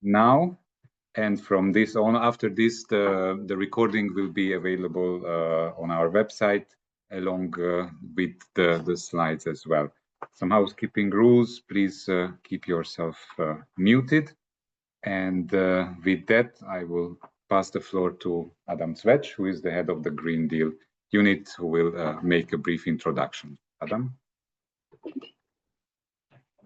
now, and from this on, after this, the recording will be available on our website along with the slides as well. Some housekeeping rules: please keep yourself muted. And with that, I will pass the floor to Adam Cvec, who is the head of the Green Deal unit, who will make a brief introduction. Adam?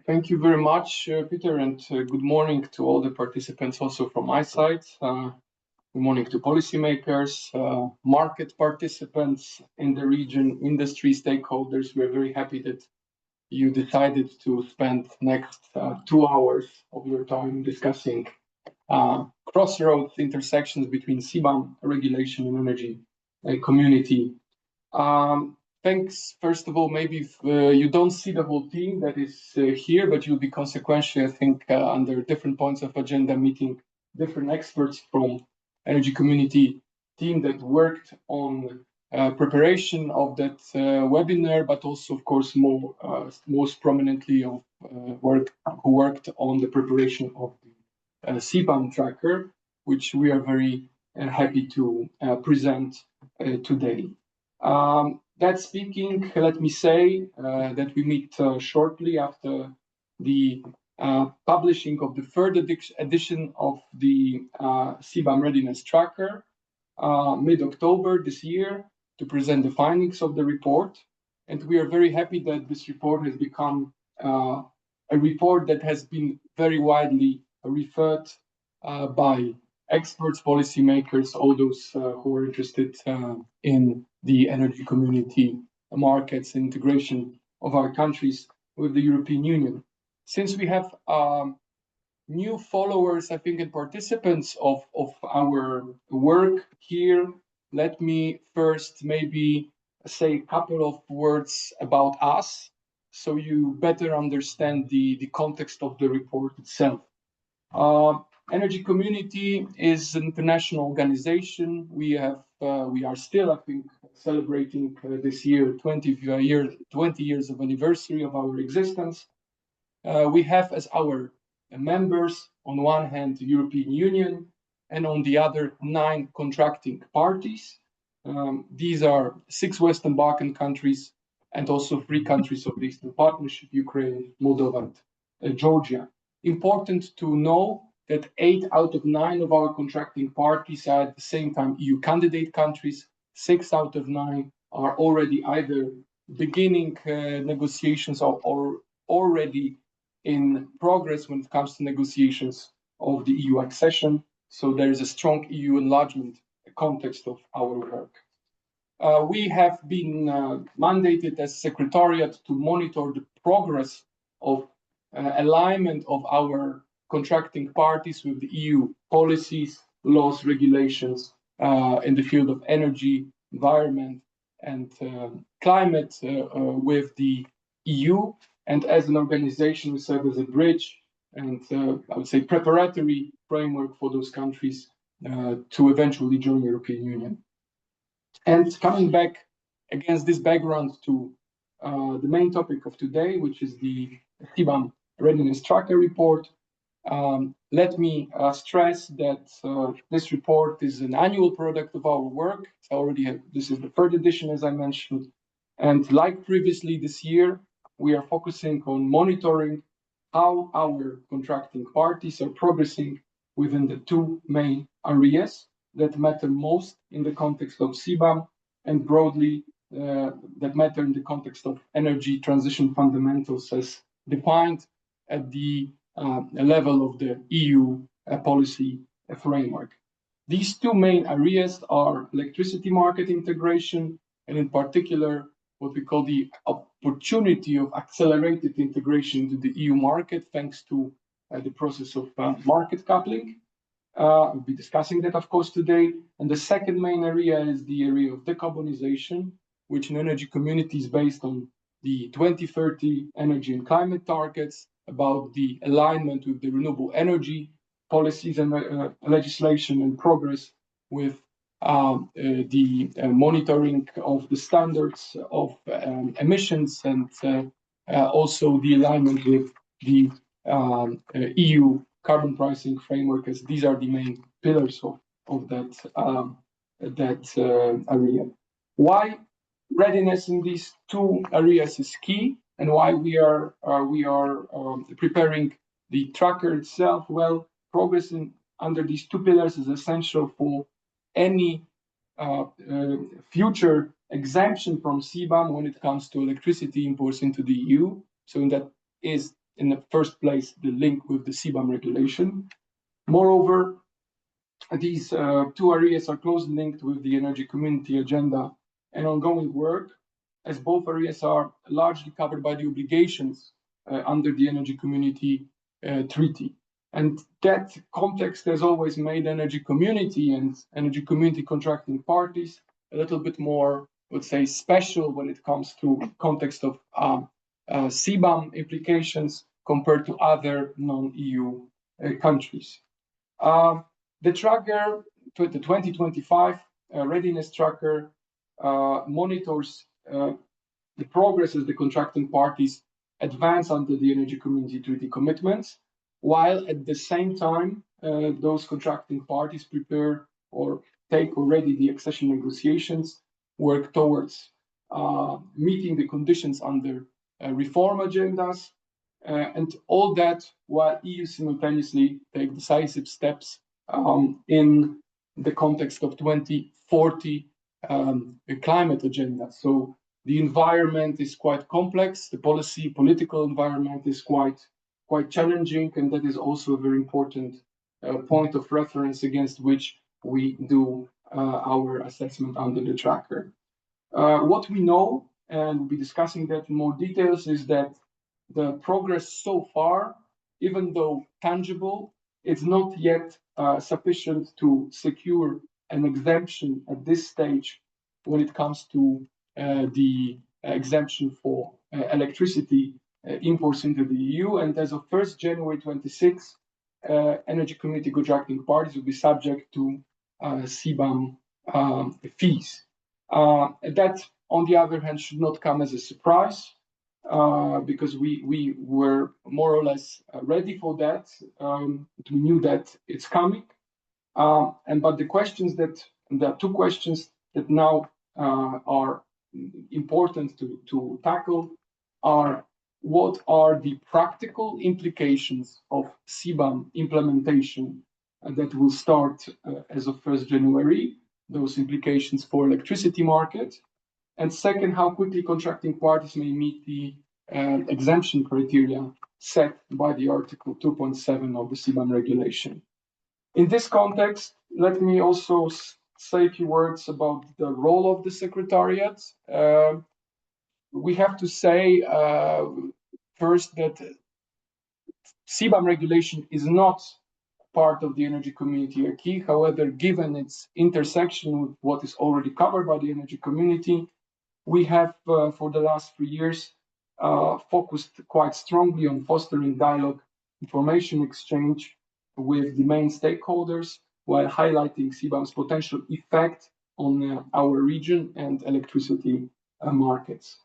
Thank you very much, Peter, and good morning to all the participants also from my side. Good morning to policymakers, market participants in the region, industry stakeholders. We're very happy that you decided to spend next 2 hours of your time discussing crossroads intersections between CBAM regulation and energy community. Thanks, first of all, maybe if, you don't see the whole team that is here, but you'll be consequentially, I think, under different points of agenda, meeting different experts from energy community team that worked on preparation of that webinar, but also, of course, most prominently of who worked on the preparation of the CBAM tracker, which we are very happy to present today. That speaking, let me say that we meet shortly after the publishing of the third edition of the CBAM Readiness Tracker, mid-October this year, to present the findings of the report. And we are very happy that this report has become a report that has been very widely referred by experts, policymakers, all those who are interested in the energy community markets, integration of our countries with the European Union. Since we have new followers, I think, and participants of our work here, let me first maybe say a couple of words about us so you better understand the context of the report itself. Energy Community is an international organization. We are still, I think, celebrating this year 20 years of anniversary of our existence. We have as our members, on one hand, the European Union, and on the other, 9 contracting parties. These are 6 Western Balkan countries and also 3 countries of the Eastern Partnership: Ukraine, Moldova, and Georgia. Important to know that 8 out of 9 of our contracting parties are at the same time EU candidate countries. 6 out of 9 are already either beginning negotiations or already in progress when it comes to negotiations of the EU accession. So there is a strong EU enlargement context of our work. We have been mandated as Secretariat to monitor the progress of alignment of our contracting parties with the EU policies, laws, regulations in the field of energy, environment, and climate with the EU. And as an organization, we serve as a bridge and I would say preparatory framework for those countries to eventually join the European Union. And coming back against this background to the main topic of today, which is the CBAM Readiness Tracker report. Let me stress that this report is an annual product of our work. This is the 3rd edition, as I mentioned. And like previously this year, we are focusing on monitoring how our contracting parties are progressing within the 2 main areas that matter most in the context of CBAM and broadly that matter in the context of energy transition fundamentals as defined at the level of the EU policy framework. These 2 main areas are electricity market integration, and in particular, what we call the opportunity of accelerated integration into the EU market, thanks to the process of market coupling. We'll be discussing that, of course, today. And the second main area is the area of decarbonisation, which in energy community is based on the 2030 energy and climate targets, about the alignment with the renewable energy policies and legislation and progress with the monitoring of the standards of emissions and also the alignment with the EU carbon pricing framework, as these are the main pillars of that area. Why readiness in these two areas is key, and why we are preparing the tracker itself? Well, progress under these two pillars is essential for any future exemption from CBAM when it comes to electricity imports into the EU. So that is, in the first place, the link with the CBAM regulation. Moreover, these two areas are closely linked with the energy community agenda and ongoing work, as both areas are largely covered by the obligations under the energy community treaty. And that context has always made energy community and energy community contracting parties a little bit more, let's say, special when it comes to context of CBAM implications compared to other non-EU countries. The tracker, the 2025 readiness tracker, monitors the progress as the contracting parties advance under the energy community treaty commitments, while at the same time those contracting parties prepare or take already the accession negotiations, work towards meeting the conditions under reform agendas, and all that while EU simultaneously take decisive steps in the context of 2040 climate agenda. So the environment is quite complex, the political environment is quite challenging, and that is also a very important point of reference against which we do our assessment under the tracker. What we know, and we'll be discussing that in more details, is that the progress so far, even though tangible, is not yet sufficient to secure an exemption at this stage when it comes to the exemption for electricity imports into the EU. And as of 1st January 26, energy community contracting parties will be subject to CBAM fees. That, on the other hand, should not come as a surprise, because we were more or less ready for that. We knew that it's coming. But the are two questions that now are important to tackle are: what are the practical implications of CBAM implementation that will start as of 1st January, those implications for electricity market? And second, how quickly contracting parties may meet the exemption criteria set by the Article 2.7 of the CBAM regulation. In this context, let me also say a few words about the role of the Secretariat. We have to say first that CBAM regulation is not part of the energy community acquis. However, given its intersection with what is already covered by the energy community, we have, for the last 3 years, focused quite strongly on fostering dialogue, information exchange with the main stakeholders, while highlighting CBAM's potential effect on our region and electricity markets.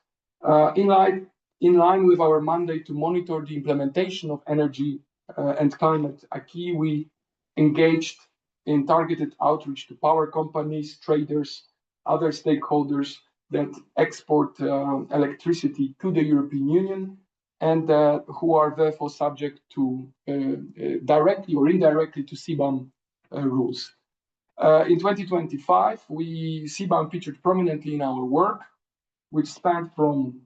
In line with our mandate to monitor the implementation of energy and climate acquis, we engaged in targeted outreach to power companies, traders, other stakeholders that export electricity to the European Union, and who are therefore subject to directly or indirectly to CBAM rules. In 2025, CBAM featured prominently in our work, which spanned from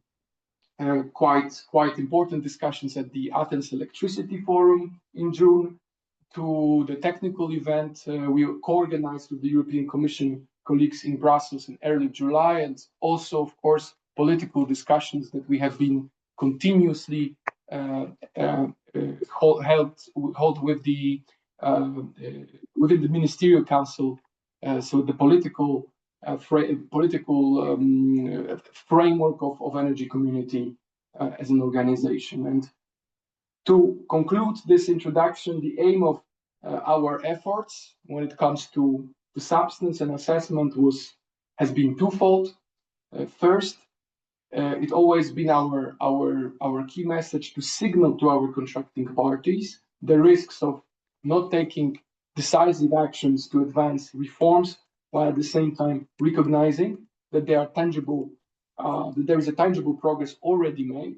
quite important discussions at the Athens Electricity Forum in June to the technical event we co-organized with the European Commission colleagues in Brussels in early July, and also, of course, political discussions that we have been continuously held with the within the Ministerial Council, so the political framework of energy community as an organization. And to conclude this introduction, the aim of our efforts when it comes to the substance and assessment has been twofold. First, it's always been our key message to signal to our contracting parties the risks of not taking decisive actions to advance reforms, while at the same time recognizing that there are tangible, that there is a tangible progress already made.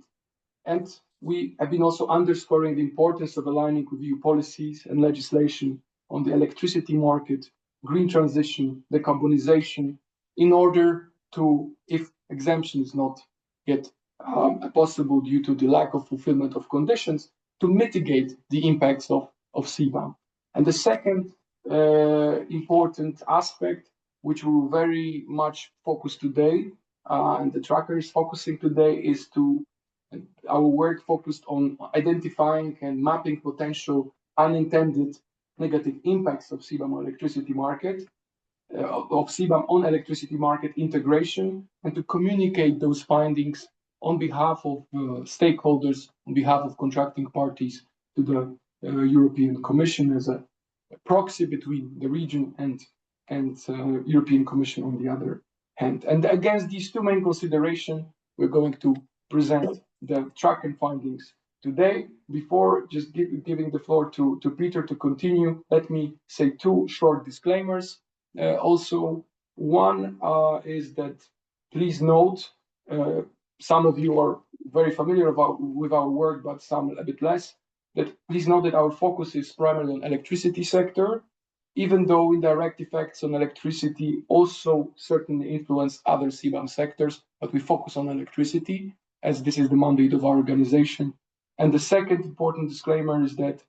And we have been also underscoring the importance of aligning with EU policies and legislation on the electricity market, green transition, decarbonisation, in order to, if exemption is not yet possible due to the lack of fulfillment of conditions, to mitigate the impacts of CBAM. And the second important aspect, which we will very much focus today, and the tracker is focusing today, is to our work focused on identifying and mapping potential unintended negative impacts of CBAM on electricity market, of CBAM on electricity market integration, and to communicate those findings on behalf of stakeholders, on behalf of contracting parties to the European Commission as a proxy between the region and European Commission on the other hand. And against these two main considerations, we're going to present the tracking findings today. Before just giving the floor to Peter to continue, let me say two short disclaimers. Also, one is that please note, some of you are very familiar with our work, but some a bit less, that please note that our focus is primarily on electricity sector, even though indirect effects on electricity also certainly influence other CBAM sectors, but we focus on electricity, as this is the mandate of our organization. And the second important disclaimer is that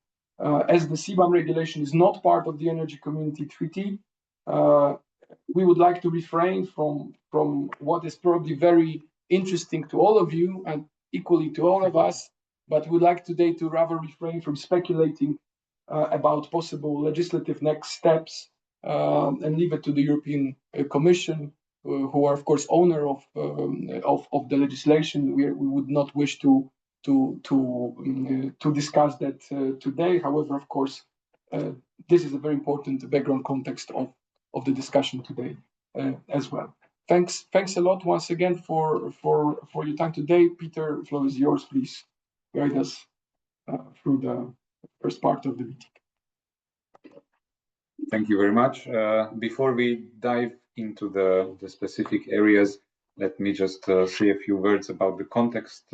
as the CBAM regulation is not part of the Energy Community Treaty, we would like to refrain from what is probably very interesting to all of you and equally to all of us, but we'd like today to rather refrain from speculating about possible legislative next steps and leave it to the European Commission, who are of course owner of the legislation. We would not wish to discuss that today. However, of course, this is a very important background context of the discussion today as well. Thanks a lot once again for your time today. Peter, the floor is yours. Please guide us through the first part of the meeting. Thank you very much. Before we dive into the specific areas, let me just say a few words about the context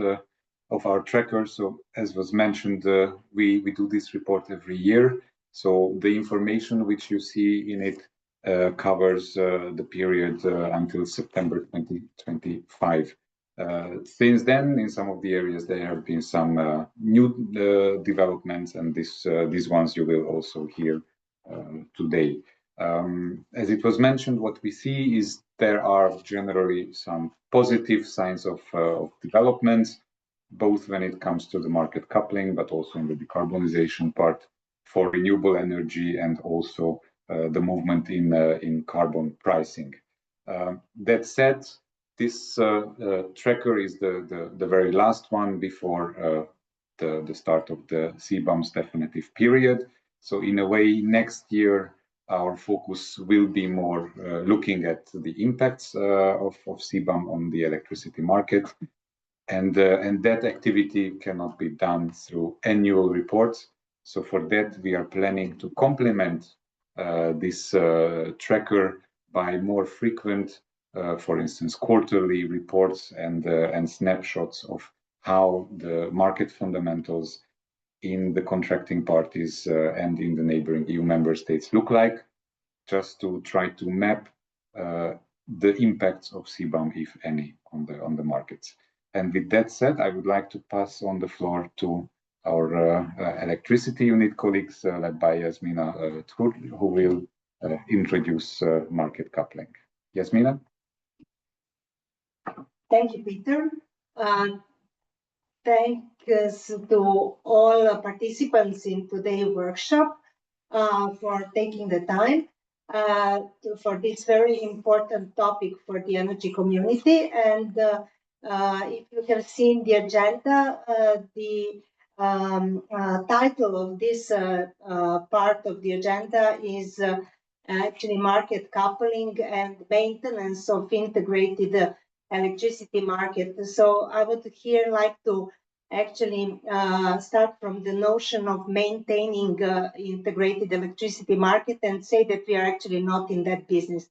of our tracker. So as was mentioned, we do this report every year. So the information which you see in it covers the period until September 2025. Since then, in some of the areas, there have been some new developments, and these ones you will also hear today. As it was mentioned, what we see is there are generally some positive signs of developments, both when it comes to the market coupling, but also in the decarbonisation part for renewable energy, and also the movement in carbon pricing. That said, this tracker is the very last one before the start of the CBAM's definitive period. So in a way, next year, our focus will be more looking at the impacts of CBAM on the electricity market. And that activity cannot be done through annual reports. So for that, we are planning to complement this tracker by more frequent, for instance, quarterly reports and snapshots of how the market fundamentals in the contracting parties and in the neighboring EU member states look like, just to try to map the impacts of CBAM, if any, on the markets. And with that said, I would like to pass on the floor to our electricity unit colleagues led by Jasmina Tkur, who will introduce market coupling. Jasmina? Thank you, Peter. Thanks to all participants in today's workshop for taking the time for this very important topic for the energy community. And if you have seen the agenda, the title of this part of the agenda is actually market coupling and maintenance of integrated electricity market. So I would here like to actually start from the notion of maintaining integrated electricity market and say that we are actually not in that business.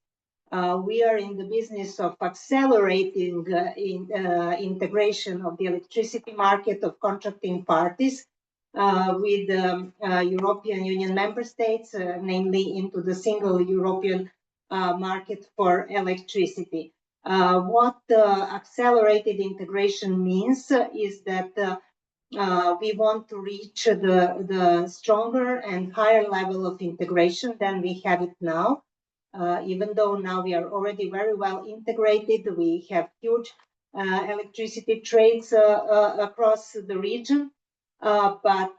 We are in the business of accelerating integration of the electricity market of contracting parties with European Union member states, namely into the single European market for electricity. What accelerated integration means is that we want to reach the stronger and higher level of integration than we have it now. Even though now we are already very well integrated, we have huge electricity trades across the region. But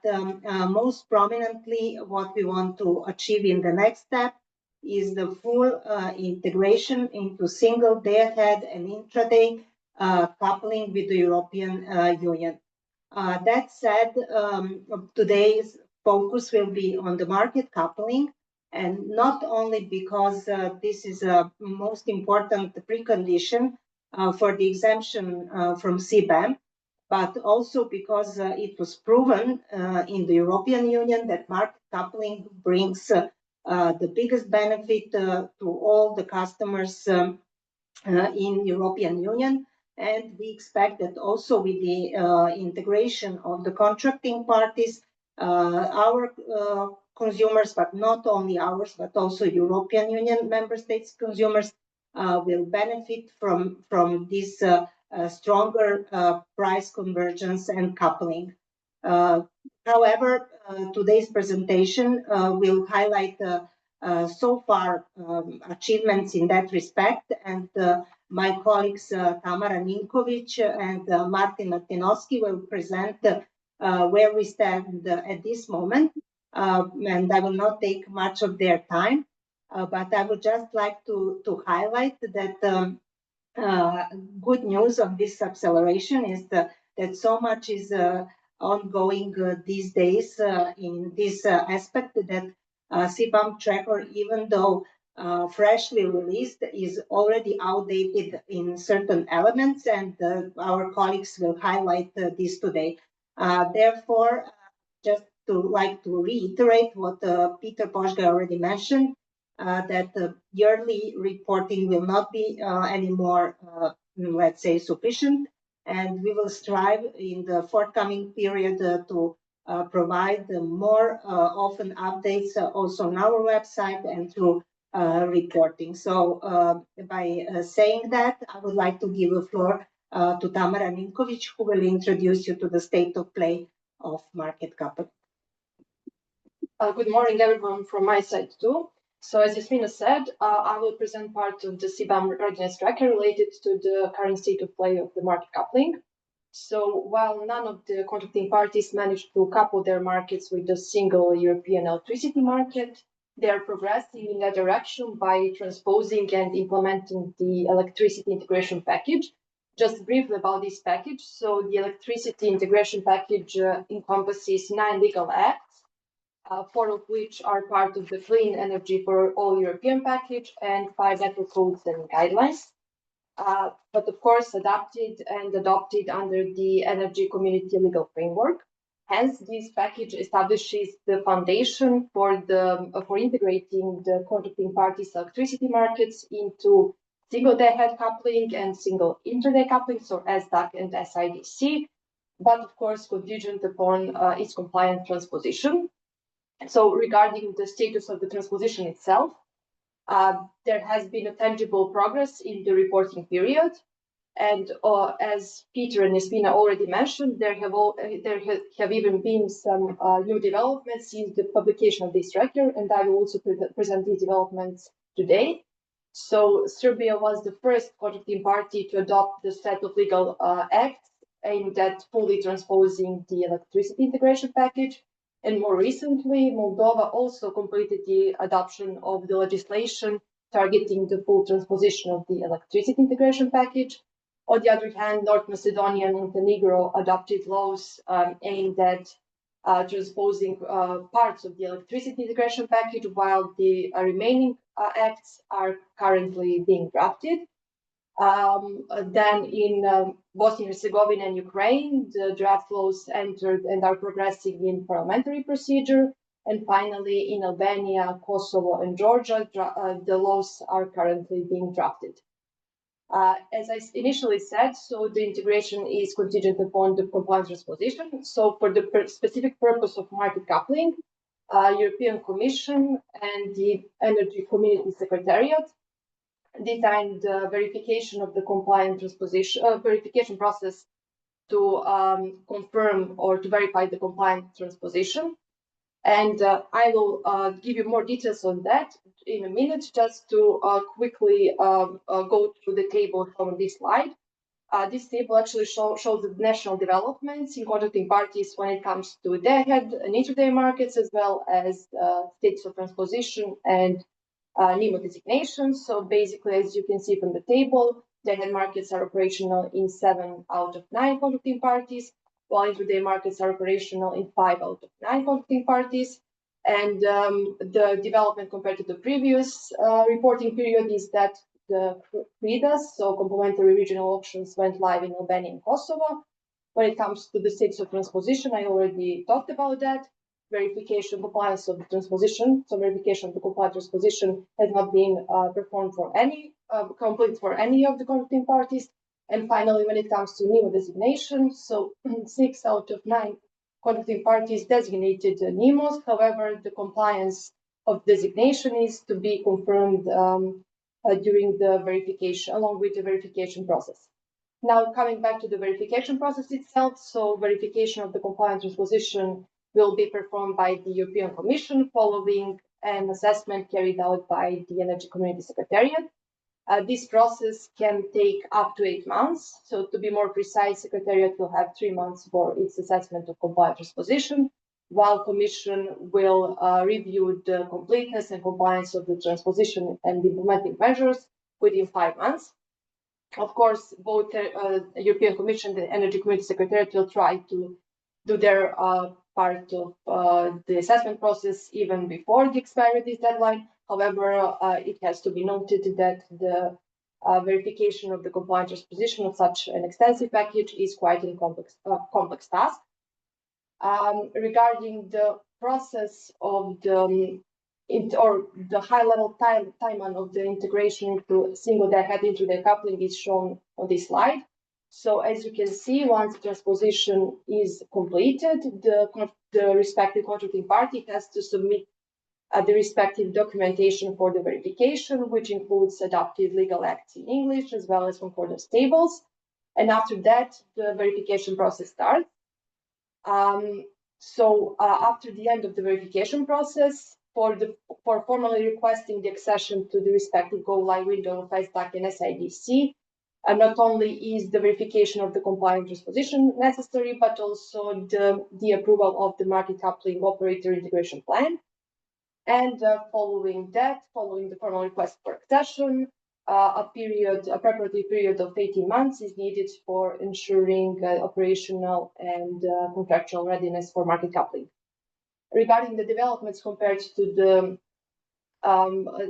most prominently, what we want to achieve in the next step is the full integration into single day-ahead and intraday coupling with the European Union. That said, today's focus will be on the market coupling, and not only because this is a most important precondition for the exemption from CBAM, but also because it was proven in the European Union that market coupling brings the biggest benefit to all the customers in European Union. And we expect that also with the integration of the contracting parties, our consumers, but not only ours, but also European Union member states consumers will benefit from this stronger price convergence and coupling. However, today's presentation will highlight so far achievements in that respect, and my colleagues Tamara Ninkovic and Martin Martinovski will present where we stand at this moment, and I will not take much of their time, but I would just like to highlight that good news of this acceleration is that so much is ongoing these days in this aspect that CBAM tracker, even though freshly released, is already outdated in certain elements, and our colleagues will highlight this today. Therefore, just like to reiterate what Peter Poschka already mentioned, that yearly reporting will not be anymore, let's say, sufficient, and we will strive in the forthcoming period to provide more often updates also on our website and through reporting. So by saying that, I would like to give the floor to Tamara Ninkovic, who will introduce you to the state of play of market coupling. Good morning, everyone, from my side too. So as Jasmina said, I will present part of the CBAM readiness tracker related to the current state of play of the market coupling. So while none of the contracting parties managed to couple their markets with the single European electricity market, they are progressing in that direction by transposing and implementing the electricity integration package. Just briefly about this package. So the electricity integration package encompasses 9 legal acts, 4 of which are part of the Clean Energy for All European package and 5 network codes and guidelines, but of course adapted and adopted under the Energy Community legal framework. Hence, this package establishes the foundation for integrating the contracting parties' electricity markets into single day-ahead coupling and single intraday coupling, so SDAC and SIDC, but of course contingent upon its compliant transposition. So regarding the status of the transposition itself, there has been a tangible progress in the reporting period. And as Peter and Jasmina already mentioned, there have even been some new developments since the publication of this tracker, and I will also present these developments today. So Serbia was the first contracting party to adopt the set of legal acts aimed at fully transposing the electricity integration package. And more recently, Moldova also completed the adoption of the legislation targeting the full transposition of the electricity integration package. On the other hand, North Macedonia and Montenegro adopted laws aimed at transposing parts of the electricity integration package, while the remaining acts are currently being drafted. Then in Bosnia and Herzegovina and Ukraine, the draft laws entered and are progressing in parliamentary procedure. And finally, in Albania, Kosovo, and Georgia, the laws are currently being drafted. As I initially said, so the integration is contingent upon the compliance transposition. So for the specific purpose of market coupling, European Commission and the Energy Community Secretariat designed the verification of the compliant transposition verification process to confirm or to verify the compliant transposition. And I will give you more details on that in a minute, just to quickly go through the table from this slide. This table actually shows the national developments in contracting parties when it comes to day-ahead and intraday markets, as well as states of transposition and NEMO designations. So basically, as you can see from the table, day-ahead markets are operational in 7 out of 9 contracting parties, while intraday markets are operational in 5 out of 9 contracting parties. And the development compared to the previous reporting period is that the Readiness, so complementary regional auctions, went live in Albania and Kosovo. When it comes to the states of transposition, I already talked about that. Verification compliance of the transposition, so verification of the compliant transposition has not been performed for any complete for any of the contracting parties. And finally, when it comes to NEMO designation, so 6 out of 9 contracting parties designated NEMOs. However, the compliance of designation is to be confirmed during the verification, along with the verification process. Now, coming back to the verification process itself, so verification of the compliant transposition will be performed by the European Commission following an assessment carried out by the Energy Community Secretariat. This process can take up to 8 months. So to be more precise, Secretariat will have 3 months for its assessment of compliant transposition, while Commission will review the completeness and compliance of the transposition and implementing measures within 5 months. Of course, both European Commission and the Energy Community Secretariat will try to do their part of the assessment process even before the expiry of this deadline. However, it has to be noted that the verification of the compliant transposition of such an extensive package is quite a complex task. Regarding the process of the high-level timeline of the integration into single day-ahead intraday coupling is shown on this slide. So as you can see, once the transposition is completed, the respective contracting party has to submit the respective documentation for the verification, which includes adopted legal acts in English, as well as concordance tables. And after that, the verification process starts. After the end of the verification process, for formally requesting the accession to the respective go-live window of SDAC and SIDC, not only is the verification of the compliant transposition necessary, but also the approval of the market coupling operator integration plan. And following the formal request for accession, a preparatory period of 18 months is needed for ensuring operational and contractual readiness for market coupling. Regarding the developments compared to the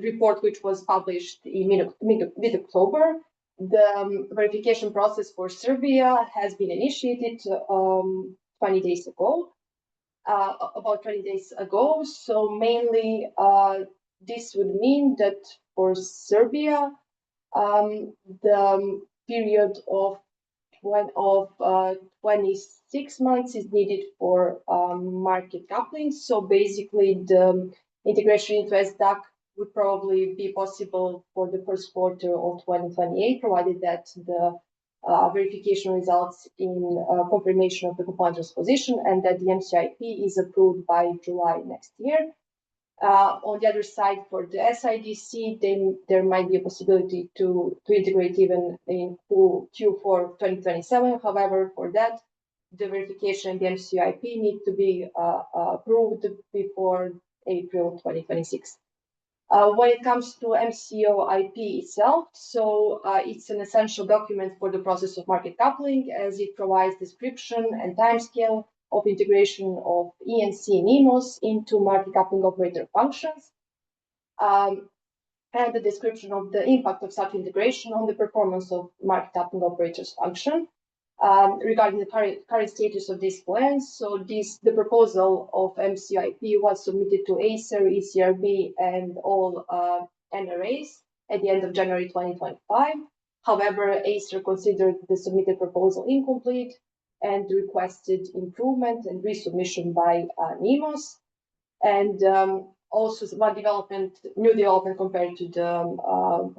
report which was published in mid-October, the verification process for Serbia has been initiated 20 days ago. About 20 days ago. So mainly this would mean that for Serbia, the period of 26 months is needed for market coupling. So basically the integration into SDAC would probably be possible for the first quarter of 2028, provided that the verification results in confirmation of the compliant transposition and that the MCIP is approved by July next year. On the other side, for the SIDC, then there might be a possibility to integrate even in Q4 2027. However, for that, the verification and the MCIP need to be approved before April 2026. When it comes to MCO-IP itself, so it's an essential document for the process of market coupling, as it provides description and timescale of integration of ENC NEMOs into market coupling operator functions. and the description of the impact of such integration on the performance of market tapping operators function. Regarding the current status of these plans, so the proposal of MCIP was submitted to Acer, ECRB, and all NRAs at the end of January 2025. However, Acer considered the submitted proposal incomplete and requested improvement and resubmission by NEMOS. And also one new development compared to the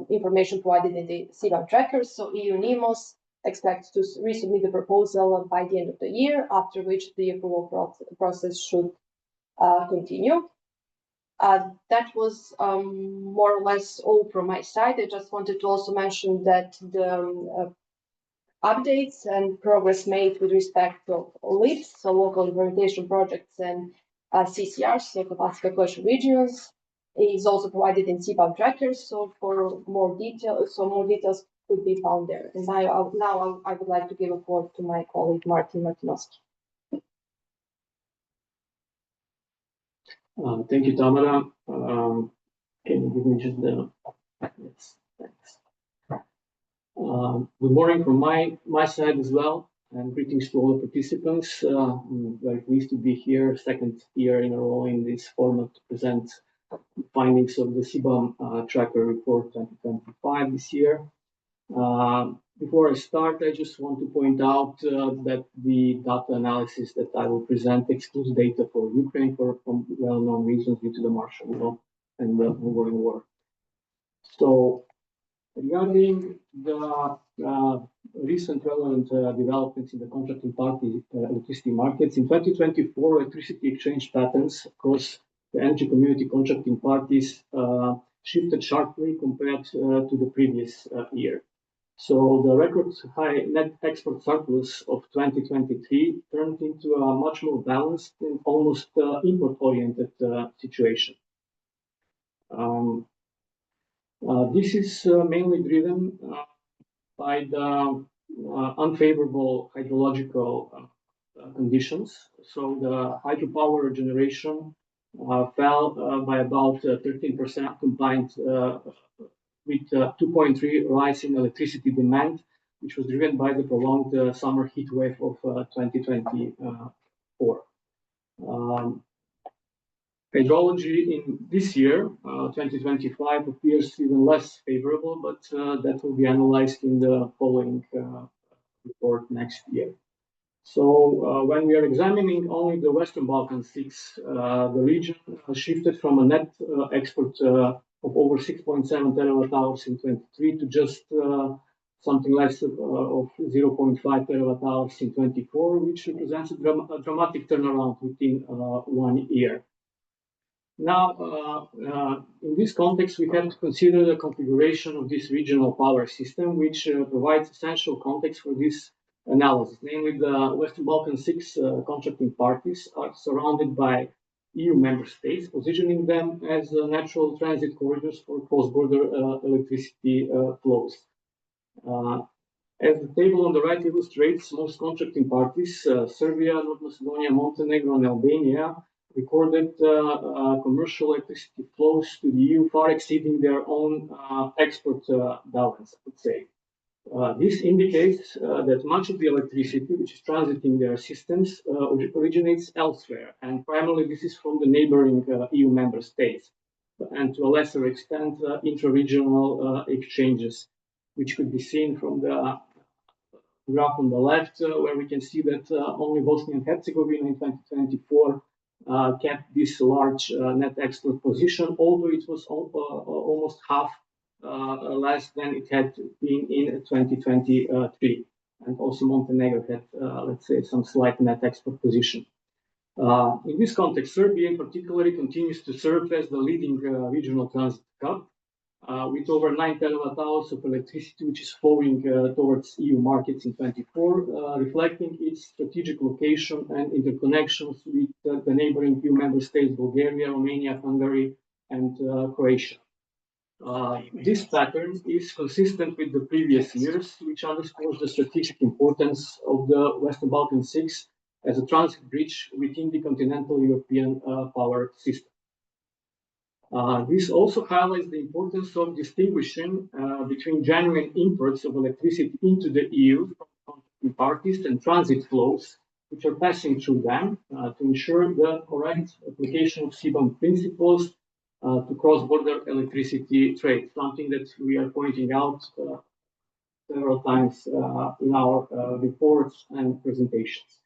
information provided in the CBAM tracker. So EU NEMOS expects to resubmit the proposal by the end of the year, after which the approval process should continue. That was more or less all from my side. I just wanted to also mention that the updates and progress made with respect to LIPs, so local implementation projects, and CCRs, so capacity calculation regions, is also provided in CBAM trackers. So for more details could be found there. And now I would like to give a floor to my colleague Martin Martinovski. Thank you, Tamara. Can you give me just the... Yes, thanks. Good morning from my side as well, and greetings to all the participants. I'm very pleased to be here, second year in a row in this format to present findings of the CBAM tracker report 2025 this year. Before I start, I just want to point out that the data analysis that I will present excludes data for Ukraine for well-known reasons due to the martial law and the ongoing war. So, regarding the recent relevant developments in the contracting party electricity markets, in 2024, electricity exchange patterns across the energy community contracting parties shifted sharply compared to the previous year. So the record high net export surplus of 2023 turned into a much more balanced and almost import-oriented situation. This is mainly driven by the unfavorable hydrological conditions. So the hydropower generation fell by about 13%, combined with 2.3 rise in electricity demand, which was driven by the prolonged summer heat wave of 2024. Hydrology in this year, 2025, appears even less favorable, but that will be analyzed in the following report next year. So when we are examining only the Western Balkan 6, the region shifted from a net export of over 6.7 terawatt hours in 23 to just something less of 0.5 terawatt hours in 24, which represents a dramatic turnaround within 1 year. Now, in this context, we have to consider the configuration of this regional power system, which provides essential context for this analysis. Namely, the Western Balkan 6 contracting parties are surrounded by EU member states, positioning them as natural transit corridors for cross-border electricity flows. As the table on the right illustrates, most contracting parties, Serbia, North Macedonia, Montenegro, and Albania, recorded commercial electricity flows to the EU far exceeding their own export balance, I would say. This indicates that much of the electricity which is transiting their systems originates elsewhere, and primarily this is from the neighboring EU member states, and to a lesser extent, intra-regional exchanges, which could be seen from the graph on the left, where we can see that only Bosnia and Herzegovina in 2024 kept this large net export position, although it was almost half less than it had been in 2023. And also Montenegro had, let's say, some slight net export position. In this context, Serbia in particular continues to serve as the leading regional transit hub, with over 9 terawatt hours of electricity, which is flowing towards EU markets in 24, reflecting its strategic location and interconnections with the neighboring EU member states, Bulgaria, Romania, Hungary, and Croatia. This pattern is consistent with the previous years, which underscores the strategic importance of the Western Balkan 6 as a transit bridge within the continental European power system. This also highlights the importance of distinguishing between genuine imports of electricity into the EU from contracting parties and transit flows, which are passing through them to ensure the correct application of CBAM principles to cross-border electricity trade, something that we are pointing out several times in our reports and presentations.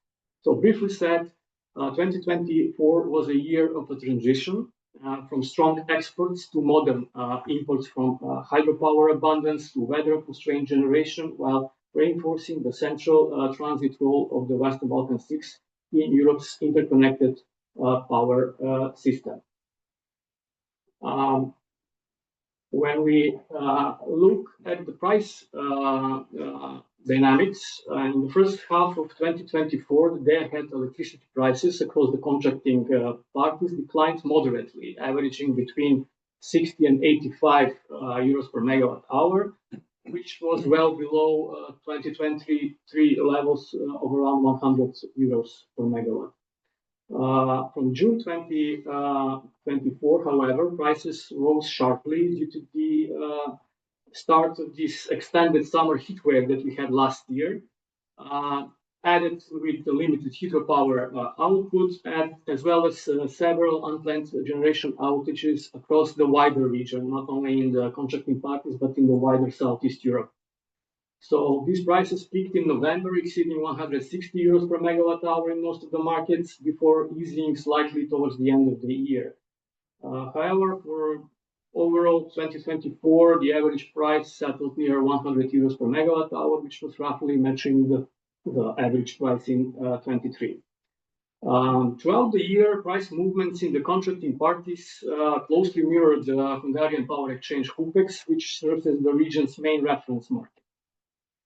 So briefly said, 2024 was a year of a transition from strong exports to modern imports, from hydropower abundance to weather-constrained generation, while reinforcing the central transit role of the Western Balkan 6 in Europe's interconnected power system. When we look at the price dynamics, in the first half of 2024, the day-ahead electricity prices across the contracting parties declined moderately, averaging between 60 and 85 euros per megawatt hour, which was well below 2023 levels of around 100 euros per megawatt. From June 2024, however, prices rose sharply due to the start of this extended summer heat wave that we had last year, added with the limited hydropower output, and as well as several unplanned generation outages across the wider region, not only in the contracting parties, but in the wider Southeast Europe. So these prices peaked in November, exceeding 160 euros per megawatt hour in most of the markets, before easing slightly towards the end of the year. However, for overall 2024, the average price settled near 100 euros per megawatt hour, which was roughly matching the average price in 23. Throughout the year, price movements in the contracting parties closely mirrored the Hungarian power exchange HUPEX, which serves as the region's main reference market.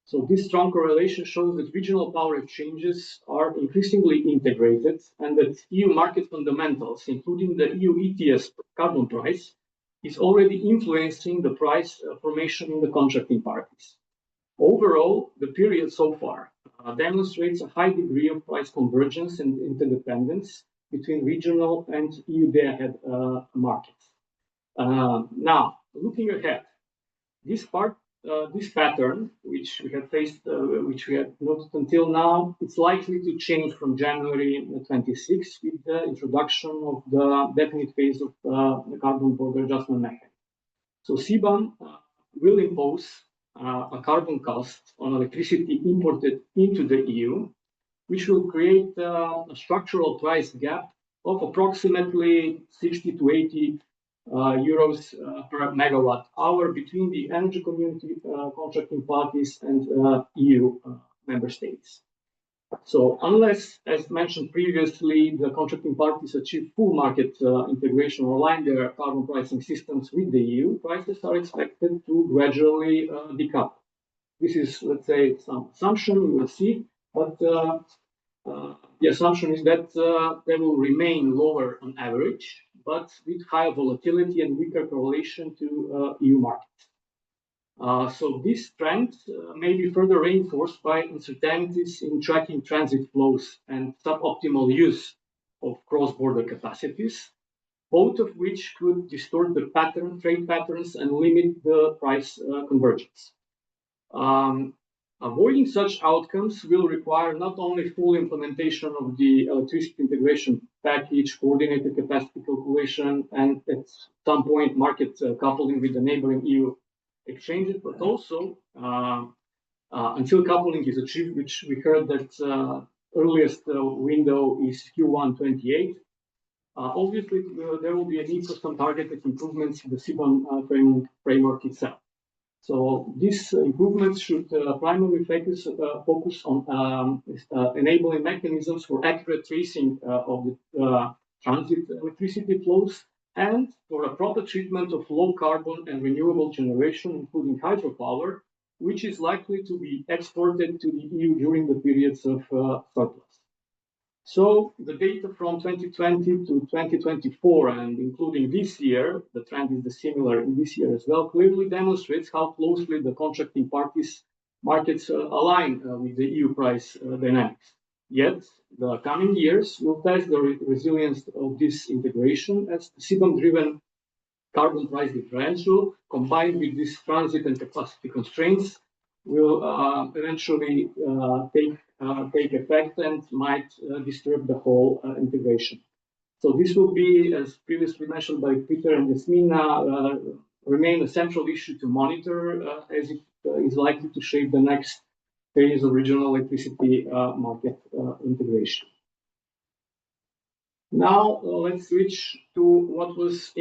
So this strong correlation shows that regional power exchanges are increasingly integrated, and that EU market fundamentals, including the EU ETS carbon price, is already influencing the price formation in the contracting parties. Overall, the period so far demonstrates a high degree of price convergence and interdependence between regional and EU day-ahead markets. Now, looking ahead, this pattern, which we have faced, which we have noted until now, it's likely to change from January 26 with the introduction of the definite phase of the carbon border adjustment mechanism. So CBAM will impose a carbon cost on electricity imported into the EU, which will create a structural price gap of approximately 60 to 80 euros per megawatt hour between the energy community contracting parties and EU member states. So unless, as mentioned previously, the contracting parties achieve full market integration or align their carbon pricing systems with the EU, prices are expected to gradually decouple. This is, let's say, some assumption, we will see, but the assumption is that they will remain lower on average, but with higher volatility and weaker correlation to EU markets. So this trend may be further reinforced by uncertainties in tracking transit flows and suboptimal use of cross-border capacities, both of which could distort the trade patterns and limit the price convergence. Avoiding such outcomes will require not only full implementation of the electricity integration package, coordinated capacity calculation, and at some point market coupling with the neighboring EU exchanges, but also until coupling is achieved, which we heard that earliest window is Q1 28. Obviously, there will be a need for some targeted improvements in the CBAM framework itself. So these improvements should primarily focus on enabling mechanisms for accurate tracing of the transit electricity flows, and for a proper treatment of low carbon and renewable generation, including hydropower, which is likely to be exported to the EU during the periods of surplus. So the data from 2020 to 2024, and including this year, the trend is similar in this year as well, clearly demonstrates how closely the contracting markets align with the EU price dynamics. Yet, the coming years will test the resilience of this integration, as CBAM-driven carbon price differential, combined with this transit and capacity constraints, will eventually take effect and might disturb the whole integration. So this will be, as previously mentioned by Peter and Yasmina, remain a central issue to monitor, as it is likely to shape the next phase of regional electricity market integration. Now let's switch to what was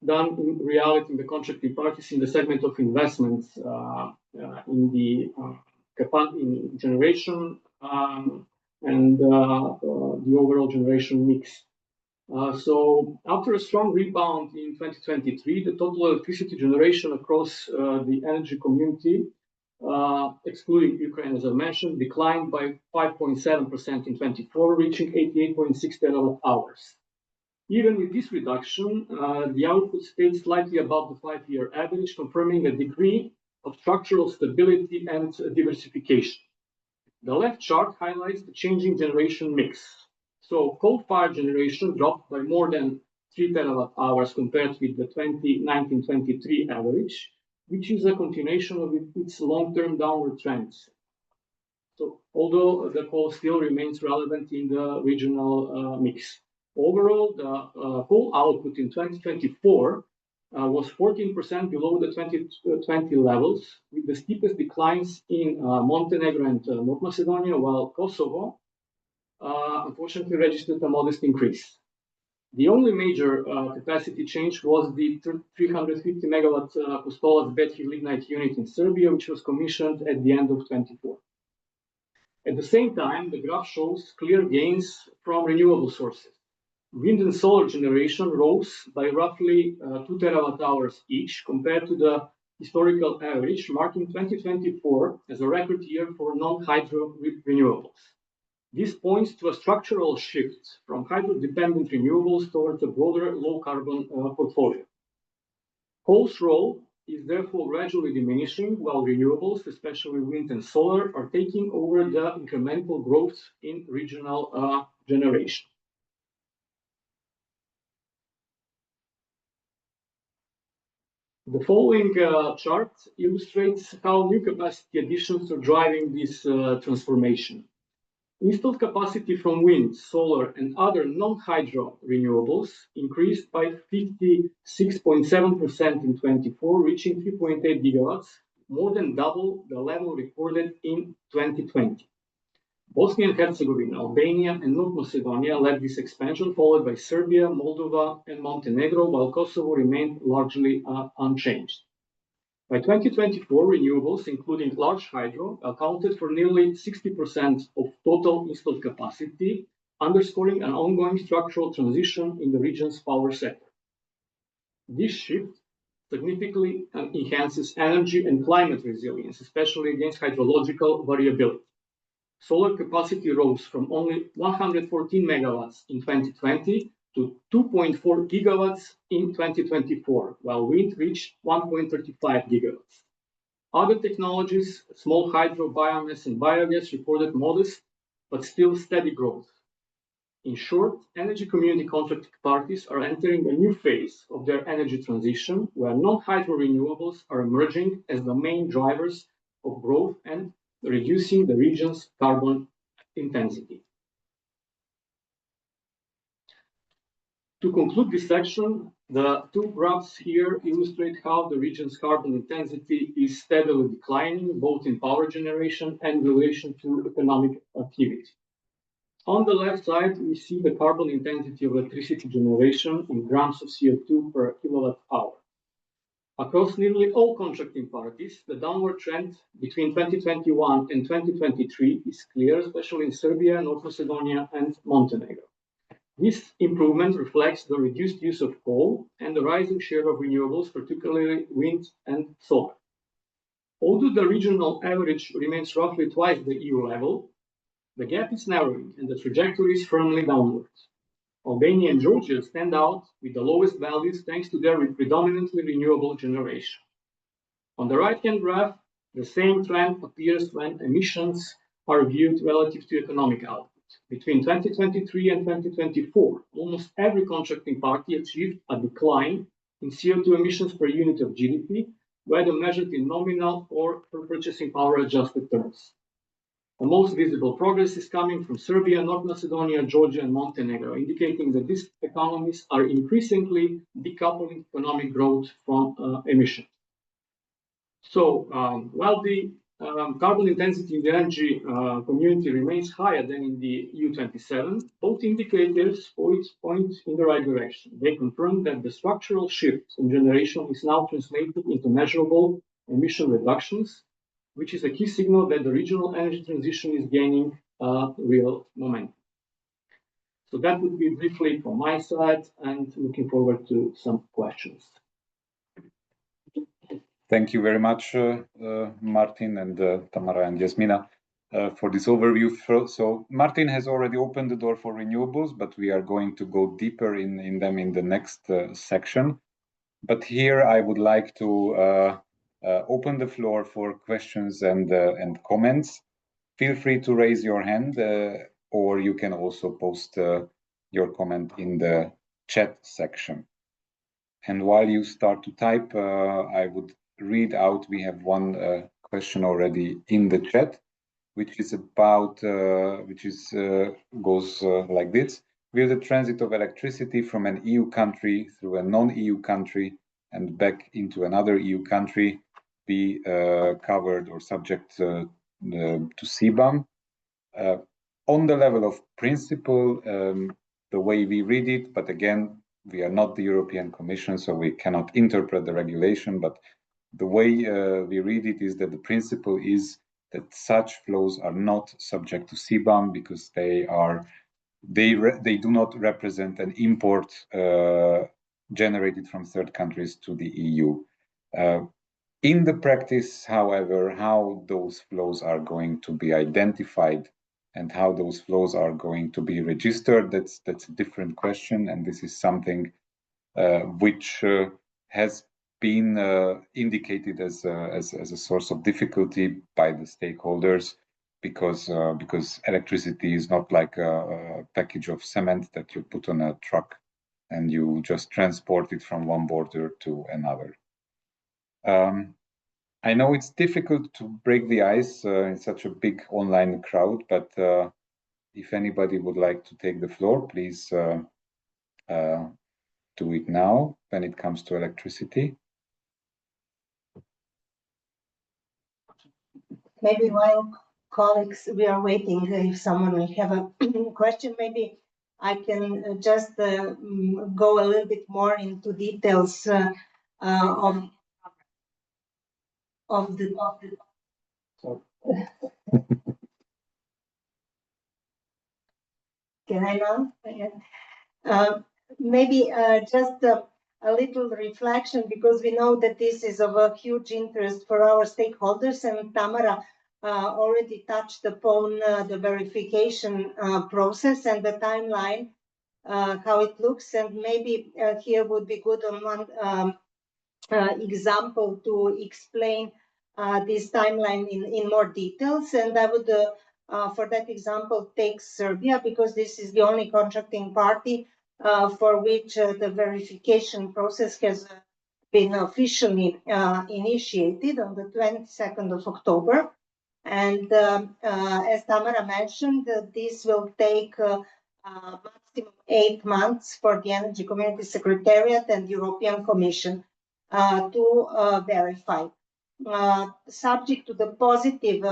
done in reality in the contracting parties in the segment of investments in the generation and the overall generation mix. So after a strong rebound in 2023, the total electricity generation across the energy community, excluding Ukraine, as I mentioned, declined by 5.7% in 24, reaching 88.6 terawatt hours. Even with this reduction, the output stayed slightly above the 5-year average, confirming a degree of structural stability and diversification. The left chart highlights the changing generation mix. So coal-fired generation dropped by more than 3 terawatt hours compared with the 2019-23 average, which is a continuation of its long-term downward trends. So although the coal still remains relevant in the regional mix. Overall, the coal output in 2024 was 14% below the 2020 levels, with the steepest declines in Montenegro and North Macedonia, while Kosovo unfortunately registered a modest increase. The only major capacity change was the 350 megawatt Kostolac battery lignite unit in Serbia, which was commissioned at the end of 24. At the same time, the graph shows clear gains from renewable sources. Wind and solar generation rose by roughly 2 terawatt hours each compared to the historical average, marking 2024 as a record year for non-hydro renewables. This points to a structural shift from hydro-dependent renewables towards a broader low-carbon portfolio. Coal's role is therefore gradually diminishing, while renewables, especially wind and solar, are taking over the incremental growth in regional generation. The following chart illustrates how new capacity additions are driving this transformation. Installed capacity from wind, solar, and other non-hydro renewables increased by 56.7% in 24, reaching 3.8 gigawatts, more than double the level recorded in 2020. Bosnia and Herzegovina, Albania, and North Macedonia led this expansion, followed by Serbia, Moldova, and Montenegro, while Kosovo remained largely unchanged. By 2024, renewables, including large hydro, accounted for nearly 60% of total installed capacity, underscoring an ongoing structural transition in the region's power sector. This shift significantly enhances energy and climate resilience, especially against hydrological variability. Solar capacity rose from only 114 megawatts in 2020 to 2.4 gigawatts in 2024, while wind reached 1.35 gigawatts. Other technologies, small hydro, biomass, and biogas, reported modest but still steady growth. In short, energy community contracting parties are entering a new phase of their energy transition, where non-hydro renewables are emerging as the main drivers of growth and reducing the region's carbon intensity. To conclude this section, the two graphs here illustrate how the region's carbon intensity is steadily declining, both in power generation and in relation to economic activity. On the left side, we see the carbon intensity of electricity generation in grams of CO2 per kilowatt hour. Across nearly all contracting parties, the downward trend between 2021 and 2023 is clear, especially in Serbia, North Macedonia, and Montenegro. This improvement reflects the reduced use of coal and the rising share of renewables, particularly wind and solar. Although the regional average remains roughly twice the EU level, the gap is narrowing and the trajectory is firmly downwards. Albania and Georgia stand out with the lowest values thanks to their predominantly renewable generation. On the right-hand graph, the same trend appears when emissions are viewed relative to economic output. Between 2023 and 2024, almost every contracting party achieved a decline in CO2 emissions per unit of GDP, whether measured in nominal or per purchasing power adjusted terms. The most visible progress is coming from Serbia, North Macedonia, Georgia, and Montenegro, indicating that these economies are increasingly decoupling economic growth from emissions. So, while the carbon intensity in the energy community remains higher than in the EU27, both indicators point in the right direction. They confirm that the structural shift in generation is now translated into measurable emission reductions, which is a key signal that the regional energy transition is gaining real momentum. So that would be briefly from my side, and looking forward to some questions. Thank you very much, Martin and Tamara and Jasmina, for this overview. So Martin has already opened the door for renewables, but we are going to go deeper in them in the next section. But here I would like to open the floor for questions and comments. Feel free to raise your hand, or you can also post your comment in the chat section. And while you start to type, I would read out, we have one question already in the chat, which is about, goes like this. Will the transit of electricity from an EU country through a non-EU country and back into another EU country be covered or subject to CBAM? On the level of principle, the way we read it, but again, we are not the European Commission, so we cannot interpret the regulation, but the way we read it is that the principle is that such flows are not subject to CBAM because they do not represent an import generated from third countries to the EU. In the practice, however, how those flows are going to be identified and how those flows are going to be registered, that's a different question, and this is something which has been indicated as a source of difficulty by the stakeholders because electricity is not like a package of cement that you put on a truck and you just transport it from one border to another. I know it's difficult to break the ice in such a big online crowd, but if anybody would like to take the floor, please do it now when it comes to electricity. Maybe while colleagues, we are waiting, if someone will have a question, maybe I can just go a little bit more into details of the Can I now? Maybe just a little reflection, because we know that this is of a huge interest for our stakeholders, and Tamara already touched upon the verification process and the timeline, how it looks, and maybe here would be good on one example to explain this timeline in more details. And I would, for that example, take Serbia, because this is the only contracting party for which the verification process has been officially initiated on the 22nd of October. And as Tamara mentioned, this will take maximum 8 months for the Energy Community Secretariat and European Commission to verify. Subject to the positive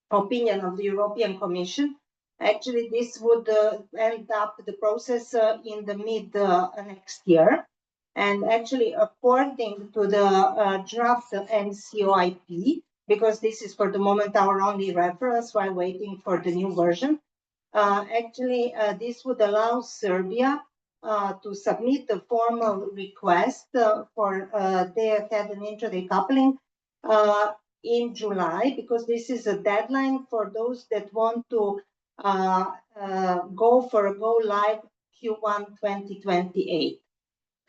opinion of the European Commission, actually this would end up the process in the mid next year. And actually, according to the draft NCOIP, because this is for the moment our only reference while waiting for the new version, actually this would allow Serbia to submit a formal request for day-ahead and intraday coupling in July, because this is a deadline for those that want to go for a go live Q1 2028.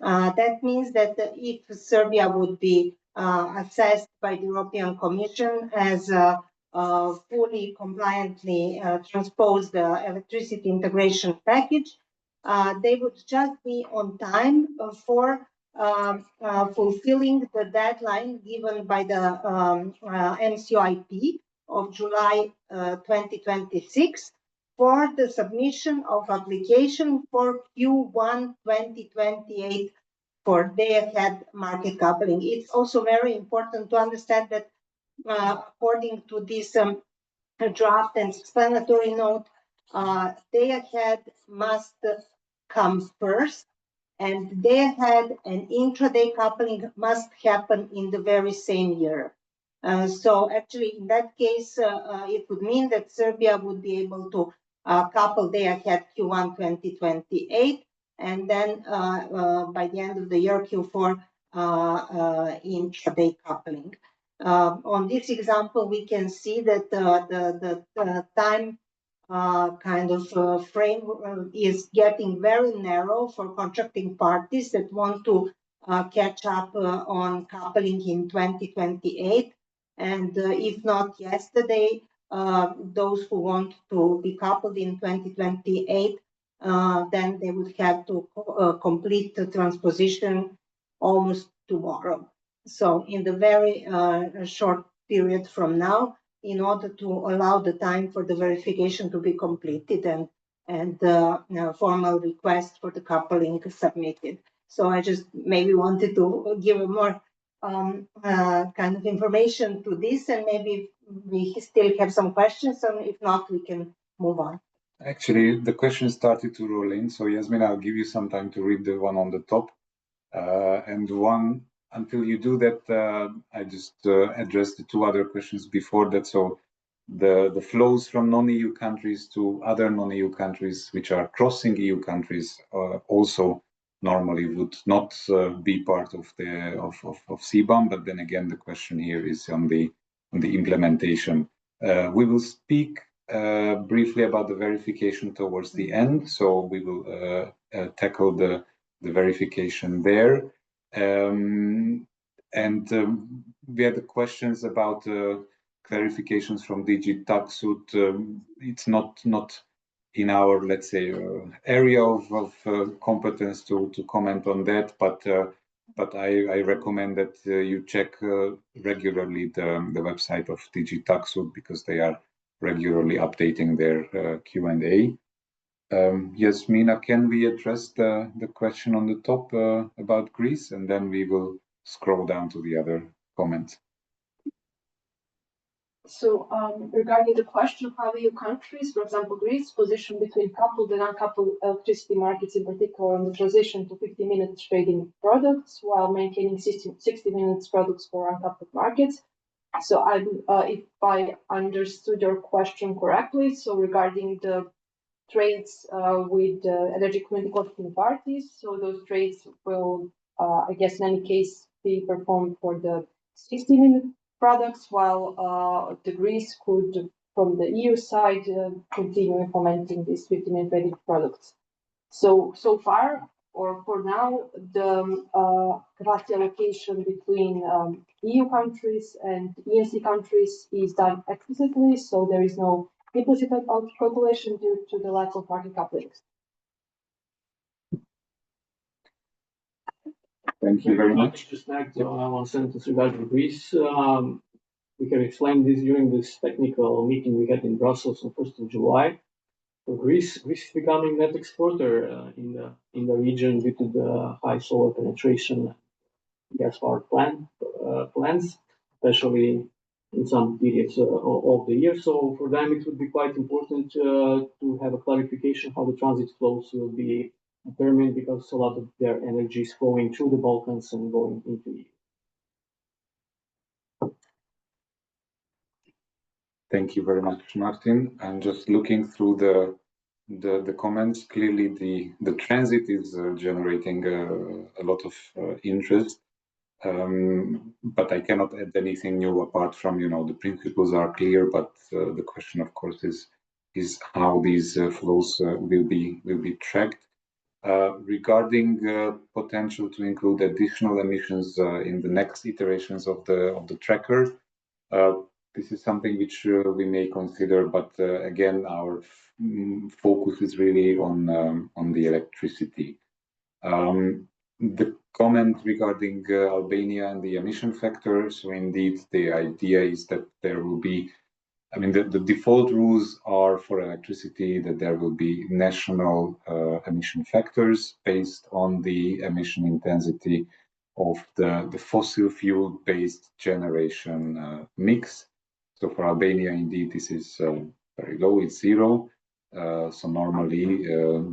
That means that if Serbia would be assessed by the European Commission as fully compliantly transposed electricity integration package, they would just be on time for fulfilling the deadline given by the MCOIP of July 2026 for the submission of application for Q1 2028 for day-ahead market coupling. It's also very important to understand that according to this draft and explanatory note, day-ahead must come first, and day-ahead and intraday coupling must happen in the very same year. So actually, in that case, it would mean that Serbia would be able to couple day-ahead Q1 2028, and then by the end of the year, Q4 intraday coupling. On this example, we can see that the time frame is getting very narrow for contracting parties that want to catch up on coupling in 2028. And if not yesterday, those who want to be coupled in 2028, then they would have to complete the transposition almost tomorrow. So in the very short period from now, in order to allow the time for the verification to be completed and formal request for the coupling submitted. So I just maybe wanted to give a more kind of information to this, and maybe we still have some questions, and if not, we can move on. Actually, the questions started to roll in. So Yasmin, I'll give you some time to read the one on the top. And one, until you do that, I just addressed the two other questions before that. So the flows from non-EU countries to other non-EU countries, which are crossing EU countries, also normally would not be part of CBAM. But then again, the question here is on the implementation. We will speak briefly about the verification towards the end. So we will tackle the verification there. And we had the questions about clarifications from DG Taxud. It's not in our, let's say, area of competence to comment on that, but I recommend that you check regularly the website of DG Taxud, because they are regularly updating their Q&A. Yasmina, can we address the question on the top about Greece, and then we will scroll down to the other comments. So regarding the question of how EU countries, for example, Greece, position between coupled and uncoupled electricity markets, in particular on the transition to 50-minute trading products, while maintaining 60 minutes products for uncoupled markets. So if I understood your question correctly, so regarding the trades with energy community contracting parties, so those trades will, I guess in any case, be performed for the 60-minute products, while the Greece could, from the EU side, continue implementing these 50-minute trading products. So far, or for now, the capacity allocation between EU countries and ENC countries is done explicitly, so there is no implicit calculation due to the lack of market couplings. Thank you very much. Just add one sentence regarding Greece. We can explain this during this technical meeting we had in Brussels on 1st of July. So Greece is becoming net exporter in the region due to the high solar penetration gas-powered plants, especially in some periods of the year. So for them, it would be quite important to have a clarification how the transit flows will be determined, because a lot of their energy is flowing through the Balkans and going into EU. Thank you very much, Martin. I'm just looking through the comments. Clearly, the transit is generating a lot of interest, but I cannot add anything new apart from, the principles are clear, but the question, of course, is how these flows will be tracked. Regarding potential to include additional emissions in the next iterations of the tracker, this is something which we may consider, but again, our focus is really on the electricity. The comment regarding Albania and the emission factor. So indeed, the idea is that there will be, I mean, the default rules are for electricity that there will be national emission factors based on the emission intensity of the fossil fuel-based generation mix. So for Albania, indeed, this is very low, it's 0. So normally,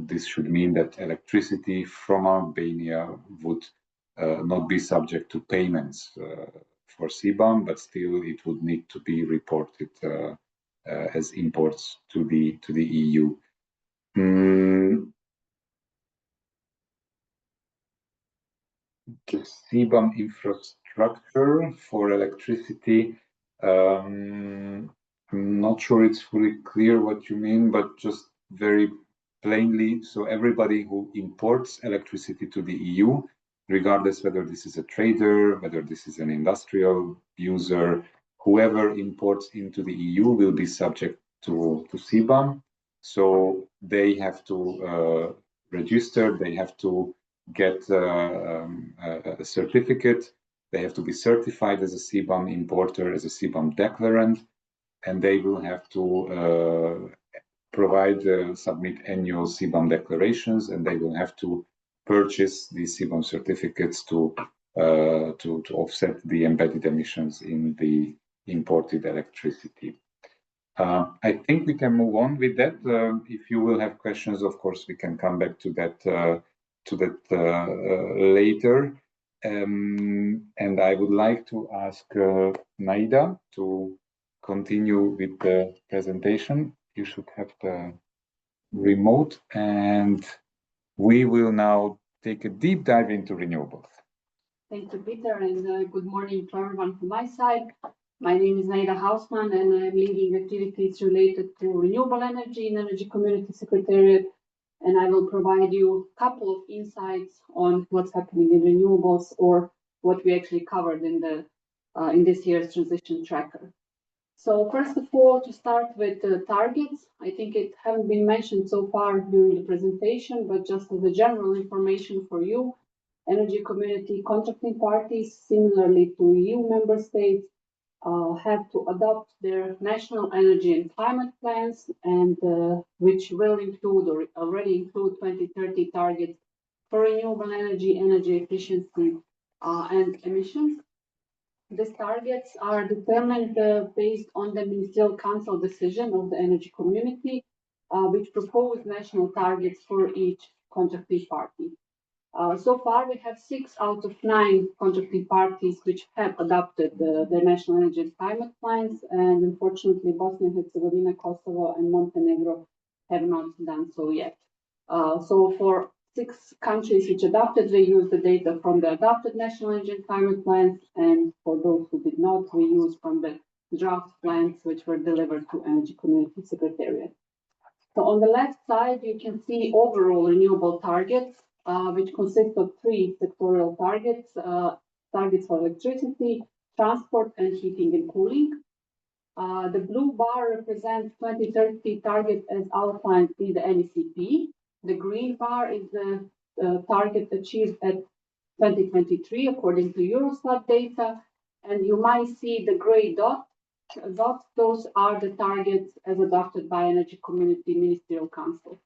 this should mean that electricity from Albania would not be subject to payments for CBAM, but still it would need to be reported as imports to the EU. The CBAM infrastructure for electricity. I'm not sure it's fully clear what you mean, but just very plainly, so everybody who imports electricity to the EU, regardless whether this is a trader, whether this is an industrial user, whoever imports into the EU will be subject to CBAM. So they have to register, they have to get a certificate, they have to be certified as a CBAM importer, as a CBAM declarant, and they will have to submit annual CBAM declarations, and they will have to purchase these CBAM certificates to offset the embedded emissions in the imported electricity. I think we can move on with that. If you will have questions, of course, we can come back to that later. And I would like to ask Naida to continue with the presentation. You should have the remote, and we will now take a deep dive into renewables. Thank you, Peter, and good morning to everyone from my side. My name is Naida Hausman, and I'm leading activities related to renewable energy in Energy Community Secretariat, and I will provide you a couple of insights on what's happening in renewables or what we actually covered in this year's transition tracker. So first of all, to start with the targets, I think it haven't been mentioned so far during the presentation, but just as a general information for you, energy community contracting parties, similarly to EU member states, have to adopt their national energy and climate plans, and which will include or already include 2030 targets for renewable energy, energy efficiency, and emissions. These targets are determined based on the Ministerial Council decision of the energy community, which proposed national targets for each contracting party. So far, we have 6 out of 9 contracting parties which have adopted their national energy and climate plans, and unfortunately, Bosnia and Herzegovina, Kosovo, and Montenegro have not done so yet. So for 6 countries which adopted, we use the data from the adopted national energy and climate plans, and for those who did not, we use from the draft plans which were delivered to Energy Community Secretariat. So on the left side, you can see overall renewable targets, which consist of 3 sectorial targets, targets for electricity, transport, and heating and cooling. The blue bar represents 2030 target as outlined in the NECP. The green bar is the target achieved at 2023 according to Eurostat data, and you might see the gray dots. Those are the targets as adopted by Energy Community Ministerial Council.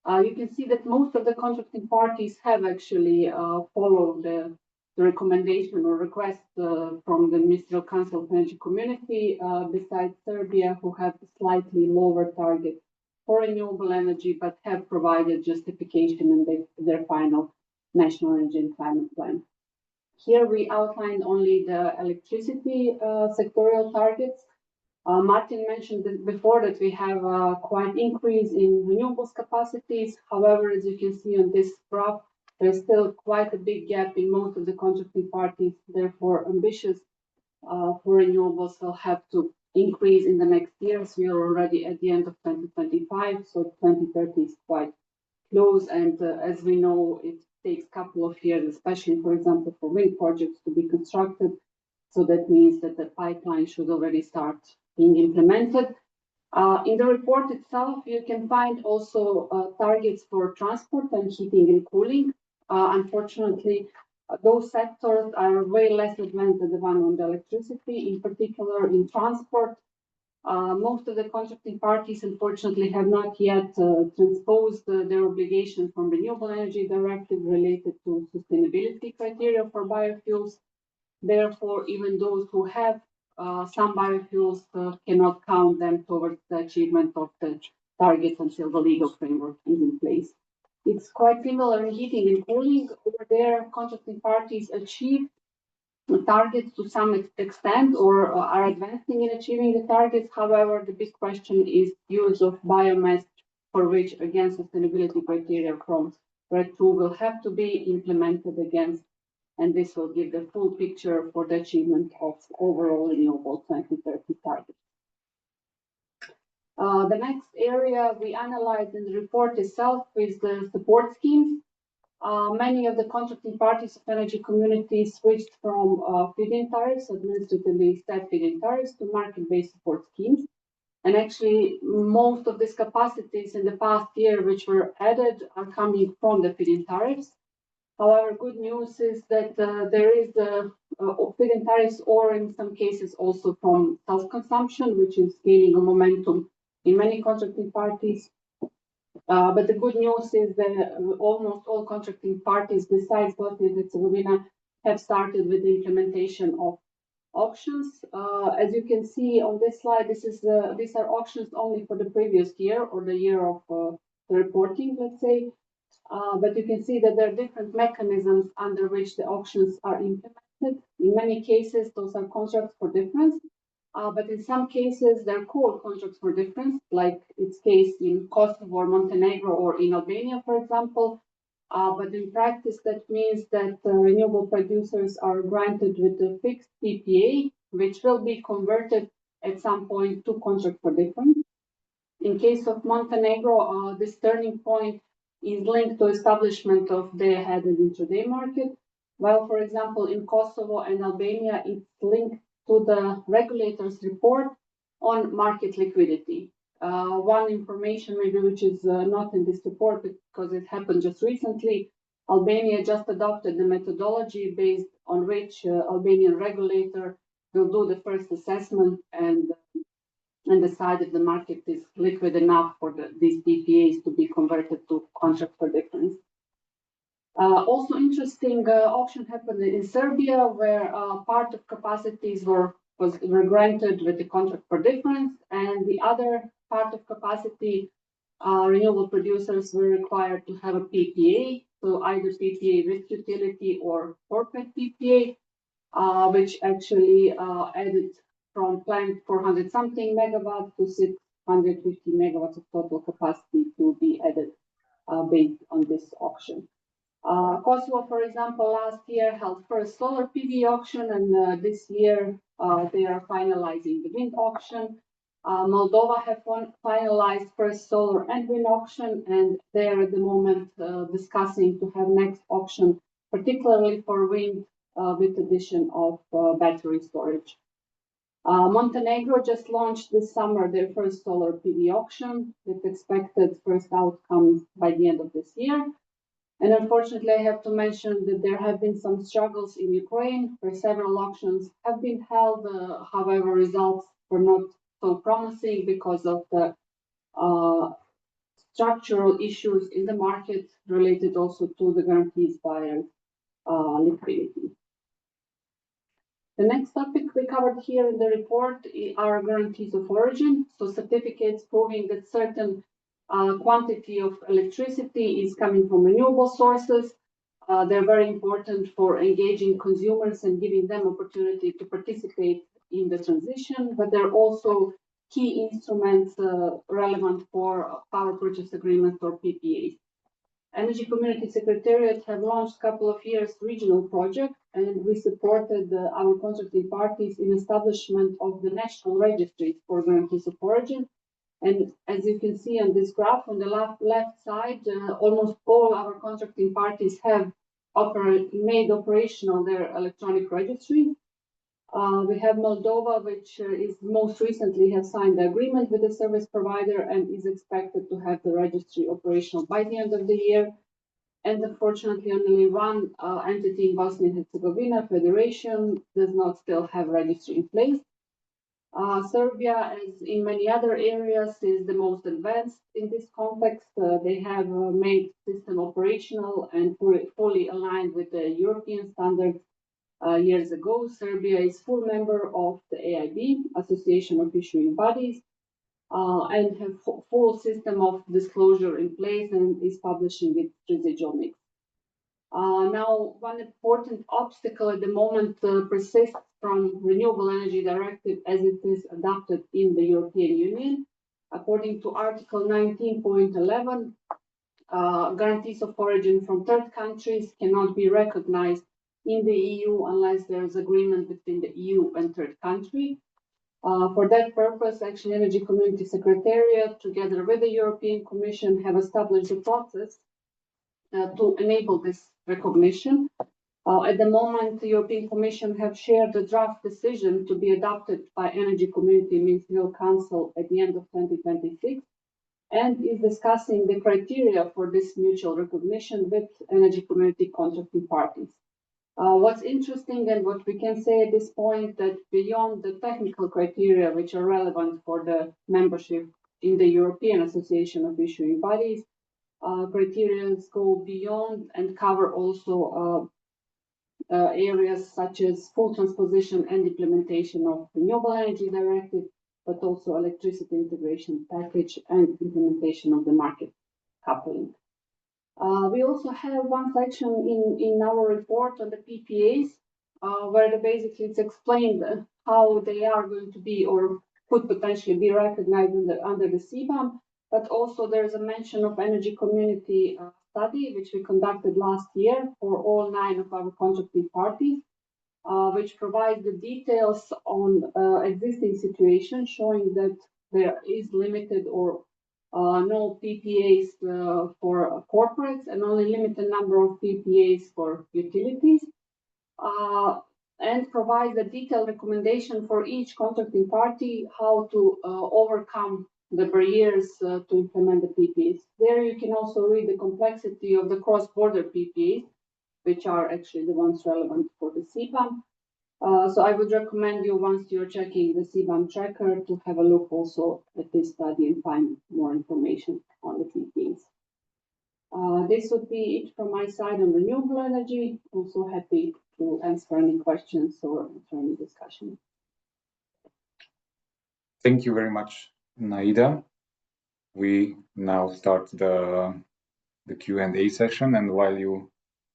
You can see that most of the contracting parties have actually followed the recommendation or request from the Ministerial Council of Energy Community, besides Serbia, who have a slightly lower target for renewable energy, but have provided justification in their final national energy and climate plan. Here we outlined only the electricity sectorial targets. Martin mentioned before that we have a quite increase in renewables capacities. However, as you can see on this graph, there's still quite a big gap in most of the contracting parties. Therefore, ambitious for renewables will have to increase in the next years. We are already at the end of 2025, so 2030 is quite close. And as we know, it takes a couple of years, especially, for example, for wind projects to be constructed. So that means that the pipeline should already start being implemented. In the report itself, you can find also targets for transport and heating and cooling. Unfortunately, Those sectors are way less advanced than the one on the electricity, in particular in transport. Most of the contracting parties, unfortunately, have not yet transposed their obligation from Renewable Energy Directive related to sustainability criteria for biofuels. Therefore, even those who have some biofuels cannot count them towards the achievement of the targets until the legal framework is in place. It's quite similar in heating and cooling. Over there, contracting parties achieve targets to some extent or are advancing in achieving the targets. However, the big question is use of biomass, for which, again, sustainability criteria from RED 2 will have to be implemented against, and this will give the full picture for the achievement of overall renewable 2030 targets. The next area we analyzed in the report itself is the support schemes. Many of the contracting parties of energy communities switched from feed-in tariffs, administratively set feed-in tariffs, to market-based support schemes. And actually, most of these capacities in the past year which were added are coming from the feed-in tariffs. However, good news is that there is feed-in tariffs, or in some cases also from self-consumption, which is gaining a momentum in many contracting parties. But the good news is that almost all contracting parties, besides Bosnia and Herzegovina, have started with the implementation of auctions. As you can see on this slide, these are auctions only for the previous year or the year of the reporting, let's say. But you can see that there are different mechanisms under which the auctions are implemented. In many cases, those are contracts for difference. But in some cases, they're called contracts for difference, like its case in Kosovo or Montenegro or in Albania, for example. But in practice, that means that renewable producers are granted with a fixed PPA, which will be converted at some point to contract for difference. In case of Montenegro, this turning point is linked to establishment of day-ahead and intraday market, while, for example, in Kosovo and Albania, it's linked to the regulator's report on market liquidity. One information maybe which is not in this report because it happened just recently, Albania just adopted the methodology based on which Albanian regulator will do the first assessment and decide if the market is liquid enough for these PPAs to be converted to contract for difference. Also interesting auction happened in Serbia, where part of capacities were granted with the contract for difference, and the other part of capacity, renewable producers were required to have a PPA, so either PPA with utility or corporate PPA, which actually added from planned 400 something megawatts to 650 megawatts of total capacity to be added based on this auction. Kosovo, for example, last year held first solar PV auction, and this year they are finalizing the wind auction. Moldova have finalized first solar and wind auction, and they are at the moment discussing to have next auction, particularly for wind with addition of battery storage. Montenegro just launched this summer their first solar PV auction with expected first outcome by the end of this year. And unfortunately, I have to mention that there have been some struggles in Ukraine where several auctions have been held. However, results were not so promising because of the structural issues in the market related also to the guarantees by liquidity. The next topic we covered here in the report are guarantees of origin, so certificates proving that certain quantity of electricity is coming from renewable sources. They're very important for engaging consumers and giving them opportunity to participate in the transition, but they're also key instruments relevant for power purchase agreements or PPAs. Energy Community Secretariat have launched a couple of years regional project, and we supported our contracting parties in establishment of the national registries for guarantees of origin. And as you can see on this graph on the left side, almost all our contracting parties have made operational their electronic registry. We have Moldova, which is most recently has signed the agreement with the service provider and is expected to have the registry operational by the end of the year. And unfortunately, only one entity in Bosnia and Herzegovina, Federation, does not still have registry in place. Serbia, as in many other areas, is the most advanced in this context. They have made system operational and fully aligned with the European standards years ago. Serbia is full member of the AIB, Association of Issuing Bodies, and have full system of disclosure in place and is publishing its residual mix. Now, one important obstacle at the moment persists from Renewable Energy Directive as it is adopted in the European Union. According to Article 19.11, guarantees of origin from third countries cannot be recognized in the EU unless there is agreement between the EU and third country. For that purpose, actually, Energy Community Secretariat, together with the European Commission, have established a process to enable this recognition. At the moment, the European Commission have shared a draft decision to be adopted by Energy Community Ministerial Council at the end of 2026 and is discussing the criteria for this mutual recognition with energy community contracting parties. What's interesting and what we can say at this point that beyond the technical criteria which are relevant for the membership in the European Association of Issuing Bodies, criteria go beyond and cover also areas such as full transposition and implementation of Renewable Energy Directive, but also electricity integration package and implementation of the market coupling. We also have one section in our report on the PPAs, where basically it's explained how they are going to be or could potentially be recognized under the CBAM, but also there's a mention of energy community study, which we conducted last year for all 9 of our contracting parties, which provides the details on existing situation, showing that there is limited or no PPAs for corporates and only limited number of PPAs for utilities, and provides a detailed recommendation for each contracting party how to overcome the barriers to implement the PPAs. There you can also read the complexity of the cross-border PPAs, which are actually the ones relevant for the CBAM. So I would recommend you, once you're checking the CBAM tracker, to have a look also at this study and find more information on the PPAs. This would be it from my side on renewable energy. Also happy to answer any questions or any discussion. Thank you very much, Naida. We now start the Q&A session, and while you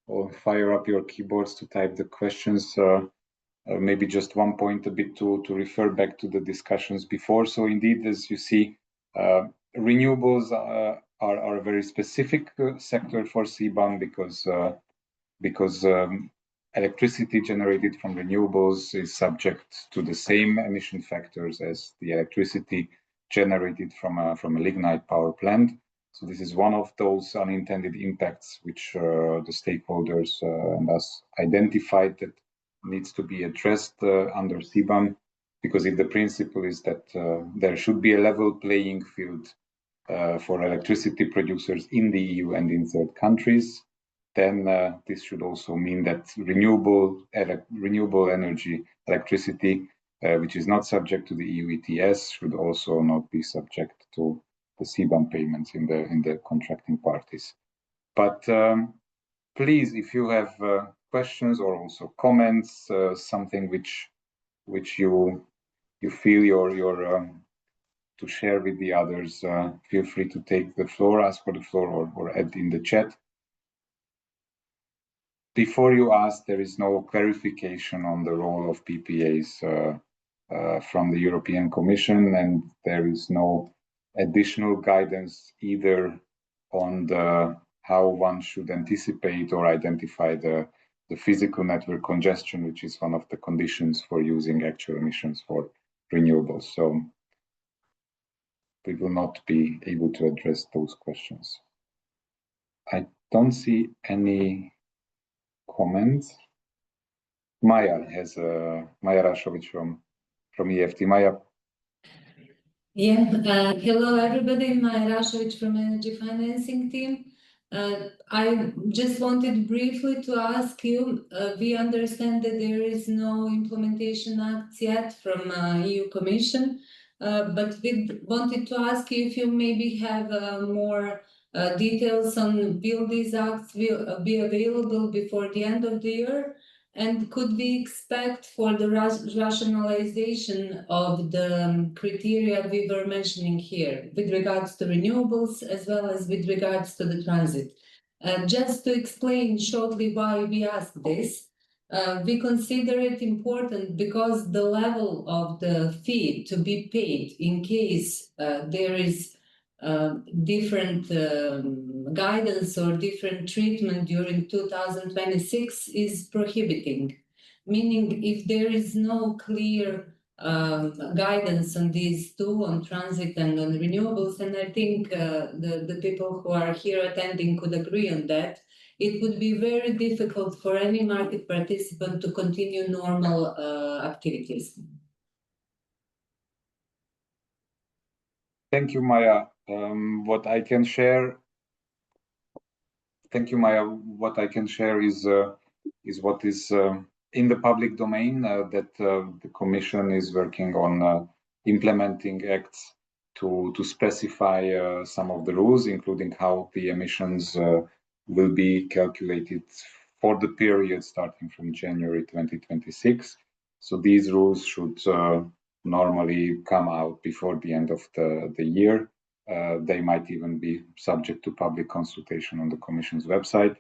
all fire up your keyboards to type the questions, maybe just one point a bit to refer back to the discussions before. So indeed, as you see, renewables are a very specific sector for CBAM because electricity generated from renewables is subject to the same emission factors as the electricity generated from a lignite power plant. So this is one of those unintended impacts which the stakeholders and us identified that needs to be addressed under CBAM, because if the principle is that there should be a level playing field for electricity producers in the EU and in third countries, then this should also mean that renewable energy, electricity, which is not subject to the EU ETS, should also not be subject to the CBAM payments in the contracting parties. But please, if you have questions or also comments, something which you feel you're to share with the others, feel free to take the floor, ask for the floor, or add in the chat. Before you ask, there is no clarification on the role of PPAs from the European Commission, and there is no additional guidance either on how one should anticipate or identify the physical network congestion, which is one of the conditions for using actual emissions for renewables. So we will not be able to address those questions. I don't see any comments. Maya Rashovic from EFT. Maya. Yeah, hello everybody, Maya Rashovic from Energy Financing Team. I just wanted briefly to ask you, we understand that there is no implementation acts yet from EU Commission, but we wanted to ask you if you maybe have more details on will these acts will be available before the end of the year? And could we expect for the rationalization of the criteria we were mentioning here with regards to renewables as well as with regards to the transit? Just to explain shortly why we ask this, we consider it important because the level of the fee to be paid in case there is different guidance or different treatment during 2026 is prohibiting. Meaning, if there is no clear guidance on these two, on transit and on renewables, and I think the people who are here attending could agree on that, it would be very difficult for any market participant to continue normal activities. Thank you, Maya. What I can share. Thank you, Maya. What I can share is what is in the public domain that the Commission is working on implementing acts to specify some of the rules, including how the emissions will be calculated for the period starting from January 2026. So these rules should normally come out before the end of the year. They might even be subject to public consultation on the Commission's website.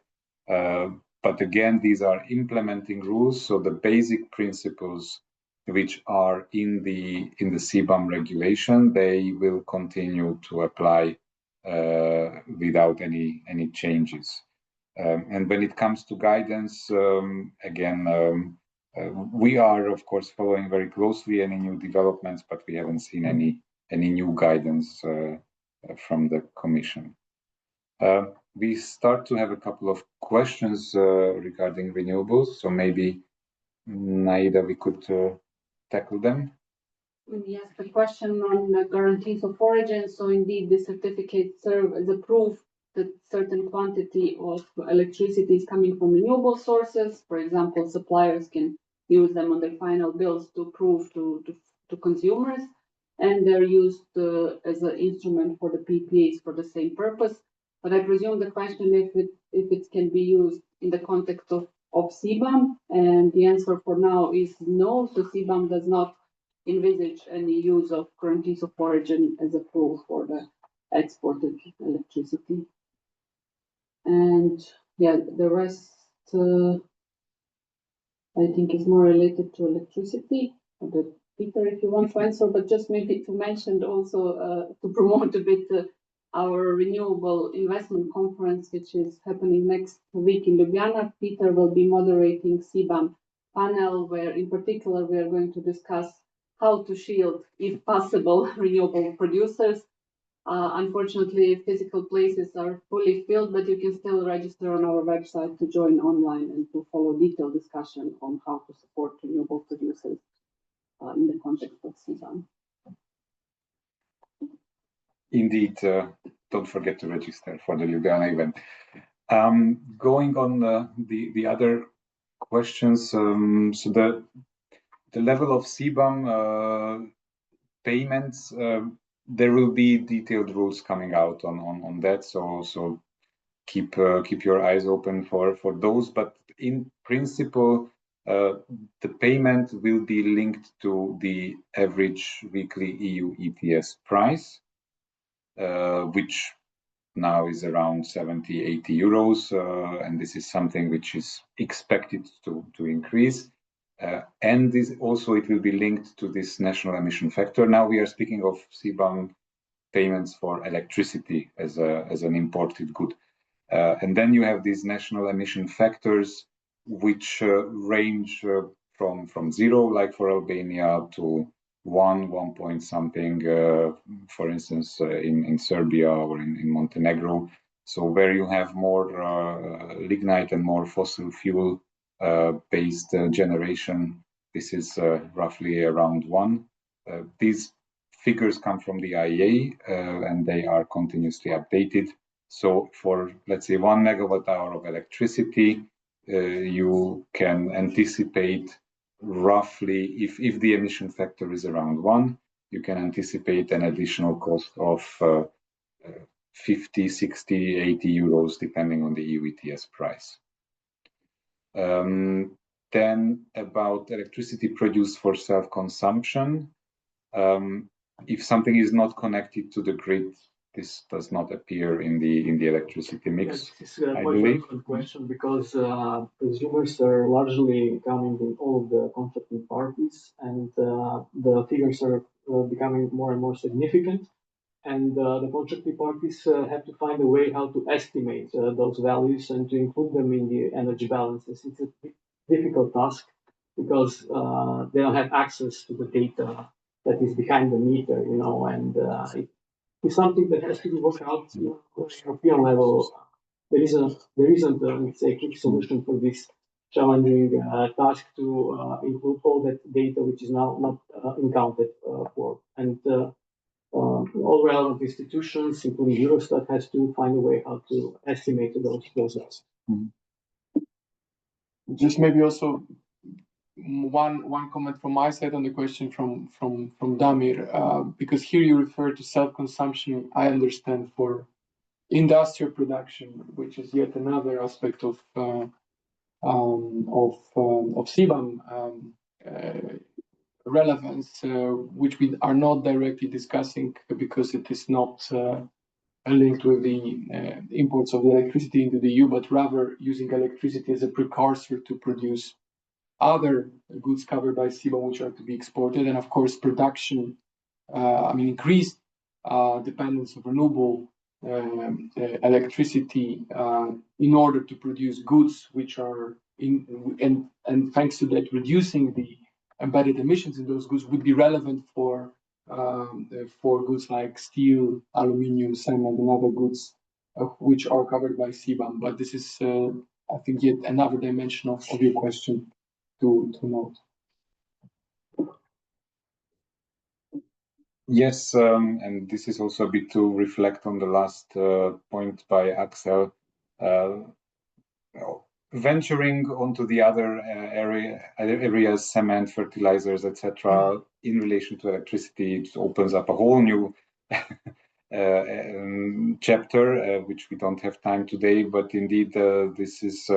But again, these are implementing rules, so the basic principles which are in the CBAM regulation, they will continue to apply without any changes. And when it comes to guidance, again, we are of course following very closely any new developments, but we haven't seen any new guidance from the Commission. We start to have a couple of questions regarding renewables, so maybe Naida, we could tackle them. Yes, the question on the guarantees of origin. So indeed, the certificates serve as a proof that certain quantity of electricity is coming from renewable sources. For example, suppliers can use them on their final bills to prove to consumers, and they're used as an instrument for the PPAs for the same purpose. But I presume the question if it can be used in the context of CBAM, and the answer for now is no. So CBAM does not envisage any use of guarantees of origin as a proof for the exported electricity. And yeah, the rest I think is more related to electricity. But Peter, if you want to answer, but just maybe to mention also to promote a bit our renewable investment conference, which is happening next week in Ljubljana. Peter will be moderating CBAM panel, where in particular we are going to discuss how to shield, if possible, renewable producers. Unfortunately, physical places are fully filled, but you can still register on our website to join online and to follow detailed discussion on how to support renewable producers in the context of CBAM. Indeed, don't forget to register for the Ljubljana event. Going on the other questions, so the level of CBAM payments, there will be detailed rules coming out on that. So keep your eyes open for those. But in principle, the payment will be linked to the average weekly EU ETS price, which now is around 70-80 euros, and this is something which is expected to increase. And this also, it will be linked to this national emission factor. Now we are speaking of CBAM payments for electricity as an imported good. And then you have these national emission factors, which range from 0, like for Albania, to 1 point something, for instance, in Serbia or in Montenegro. So where you have more lignite and more fossil fuel based generation, this is roughly around 1. These figures come from the IEA and they are continuously updated. So for, let's say, 1 megawatt hour of electricity, you can anticipate roughly, if the emission factor is around 1, you can anticipate an additional cost of 50, 60, 80 euros, depending on the EU ETS price. Then about electricity produced for self-consumption. If something is not connected to the grid, this does not appear in the electricity mix. This is a quite relevant question because consumers are largely coming in all of the contracting parties, and the figures are becoming more and more significant. And the contracting parties have to find a way how to estimate those values and to include them in the energy balances. It's a difficult task because they don't have access to the data that is behind the meter, you know, and it's something that has to be worked out at European level. There isn't, let's say, quick solution for this challenging task to include all that data which is now not accounted for. And all relevant institutions, including Eurostat, has to find a way how to estimate those values. Just maybe also one comment from my side on the question from Damir, because here you refer to self-consumption. I understand for industrial production, which is yet another aspect of CBAM relevance, which we are not directly discussing because it is not linked with the imports of the electricity into the EU, but rather using electricity as a precursor to produce other goods covered by CBAM, which are to be exported. And of course, production, increased dependence of renewable electricity in order to produce goods which are and thanks to that, reducing the embedded emissions in those goods would be relevant for goods like steel, aluminium, cement, and other goods which are covered by CBAM. But this is, I think, yet another dimension of your question to note. Yes, and this is also a bit to reflect on the last point by Axel. Venturing onto the other areas, cement, fertilizers, etc., in relation to electricity, it opens up a whole new chapter, which we don't have time today. But indeed, this is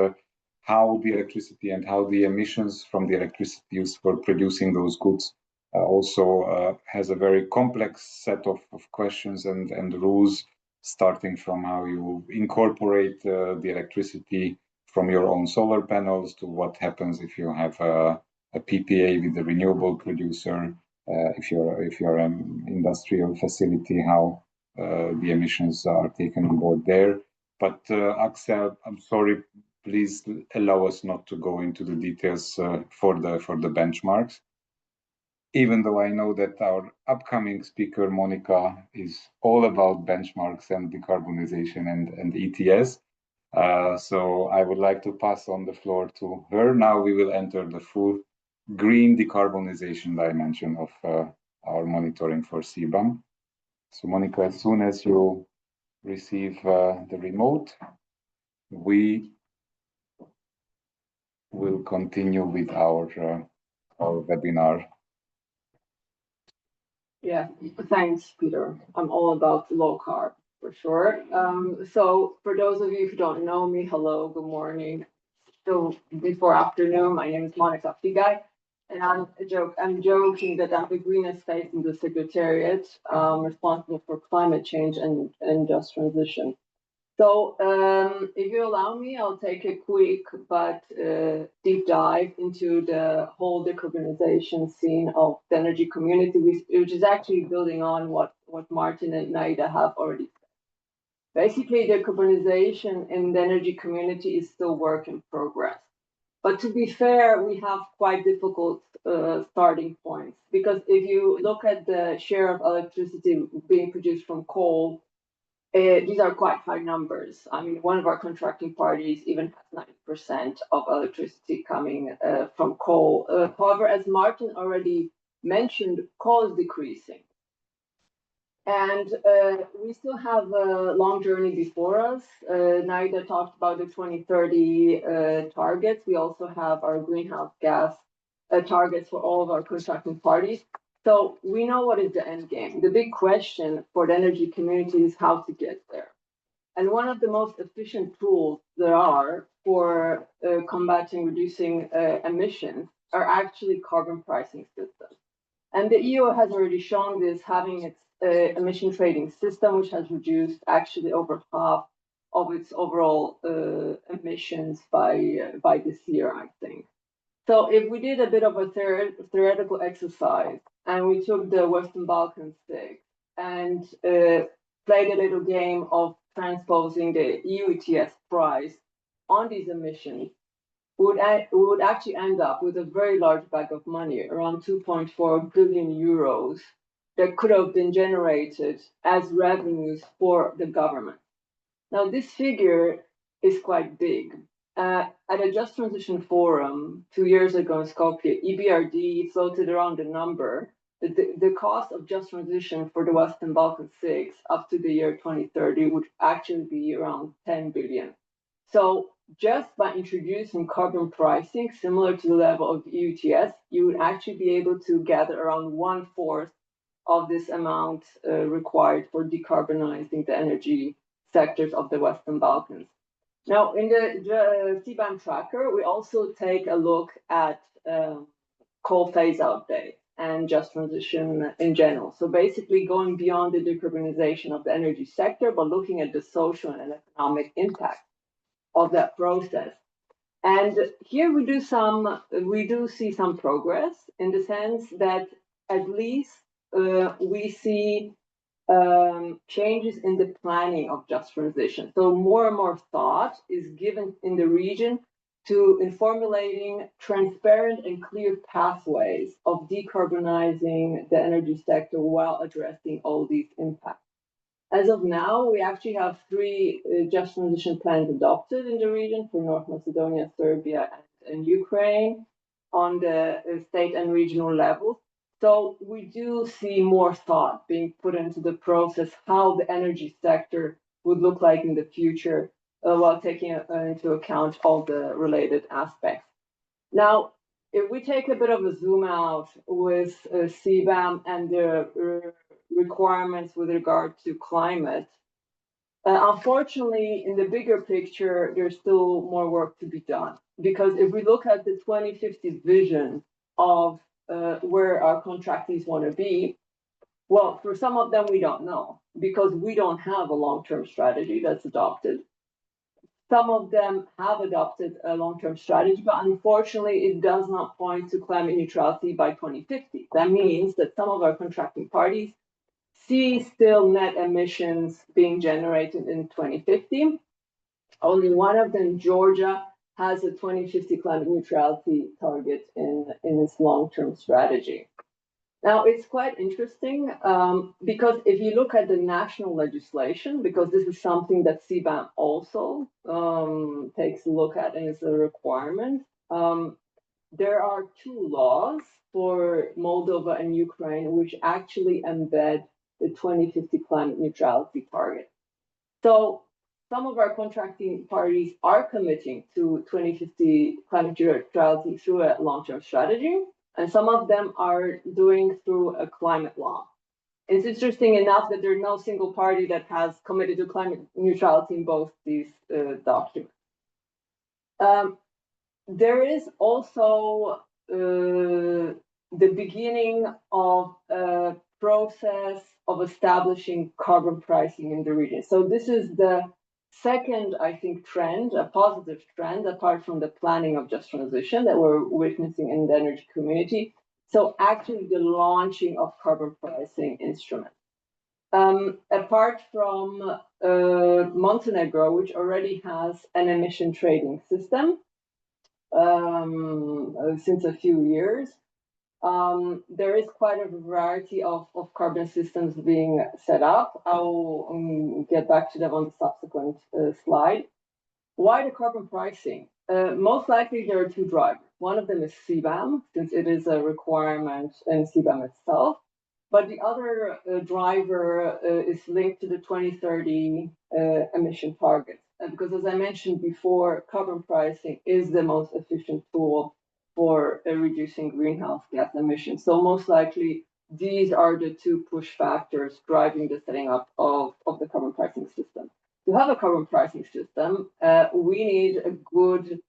how the electricity and how the emissions from the electricity used for producing those goods also has a very complex set of questions and rules, starting from how you incorporate the electricity from your own solar panels to what happens if you have a PPA with the renewable producer, if you're an industrial facility, how the emissions are taken on board there. But Axel, I'm sorry, please allow us not to go into the details for the benchmarks. Even though I know that our upcoming speaker, Monica, is all about benchmarks and decarbonization and ETS. So I would like to pass on the floor to her. Now we will enter the full green decarbonization dimension of our monitoring for CBAM. So Monica, as soon as you receive the remote, we will continue with our webinar. Yeah, thanks, Peter. I'm all about low carb for sure. So for those of you who don't know me, hello, good morning. So before afternoon, my name is Monica Figai, and I'm joking that I'm the greenest face in the Secretariat, responsible for climate change and just transition. So if you allow me, I'll take a quick but deep dive into the whole decarbonization scene of the energy community, which is actually building on what Martin and Naida have already said. Basically, decarbonization in the energy community is still work in progress. But to be fair, we have quite difficult starting points, because if you look at the share of electricity being produced from coal, these are quite high numbers. I mean, one of our contracting parties even has 90% of electricity coming from coal. However, as Martin already mentioned, coal is decreasing. And we still have a long journey before us. Naida talked about the 2030 targets. We also have our greenhouse gas targets for all of our contracting parties. So we know what is the end game. The big question for the energy community is how to get there. And one of the most efficient tools there are for combating, reducing emissions are actually carbon pricing systems. And the EU has already shown this, having its emission trading system, which has reduced actually over half of its overall emissions by this year, I think. So if we did a bit of a theoretical exercise and we took the Western Balkans 6 and played a little game of transposing the EU ETS price on these emissions, we would actually end up with a very large bag of money, around 2.4 billion euros, that could have been generated as revenues for the government. Now, this figure is quite big. At a Just Transition Forum 2 years ago in Skopje, EBRD floated around the number that the cost of just transition for the Western Balkan 6 up to the year 2030 would actually be around 10 billion. So just by introducing carbon pricing similar to the level of EU ETS, you would actually be able to gather around 1/4 of this amount required for decarbonizing the energy sectors of the Western Balkans. Now, in the CBAM tracker, we also take a look at coal phase-out date and just transition in general. So basically going beyond the decarbonization of the energy sector, but looking at the social and economic impact of that process. And here we do see some progress in the sense that at least we see changes in the planning of just transition. So more and more thought is given in the region in formulating transparent and clear pathways of decarbonizing the energy sector while addressing all these impacts. As of now, we actually have 3 just transition plans adopted in the region for North Macedonia, Serbia, and Ukraine on the state and regional level. So we do see more thought being put into the process, how the energy sector would look like in the future, while taking into account all the related aspects. Now, if we take a bit of a zoom out with CBAM and the requirements with regard to climate, unfortunately, in the bigger picture, there's still more work to be done. Because if we look at the 2050 vision of where our contractees want to be, well, for some of them, we don't know, because we don't have a long-term strategy that's adopted. Some of them have adopted a long-term strategy, but unfortunately, it does not point to climate neutrality by 2050. That means that some of our contracting parties see still net emissions being generated in 2050. Only one of them, Georgia, has a 2050 climate neutrality target in its long-term strategy. Now, it's quite interesting because if you look at the national legislation, because this is something that CBAM also takes a look at and is a requirement, there are 2 laws for Moldova and Ukraine which actually embed the 2050 climate neutrality target. So some of our contracting parties are committing to 2050 climate neutrality through a long-term strategy, and some of them are doing through a climate law. It's interesting enough that there's no single party that has committed to climate neutrality in both these documents. There is also the beginning of a process of establishing carbon pricing in the region. So this is the second, I think, trend, a positive trend, apart from the planning of just transition that we're witnessing in the energy community. So actually the launching of carbon pricing instruments. Apart from Montenegro, which already has an emission trading system since a few years, there is quite a variety of carbon systems being set up. I'll get back to them on the subsequent slide. Why the carbon pricing? Most likely there are 2 drivers. One of them is CBAM, since it is a requirement in CBAM itself. But the other driver is linked to the 2030 emission targets. Because as I mentioned before, carbon pricing is the most efficient tool for reducing greenhouse gas emissions. So most likely, these are the two push factors driving the setting up of the carbon pricing system. To have a carbon pricing system, we need a good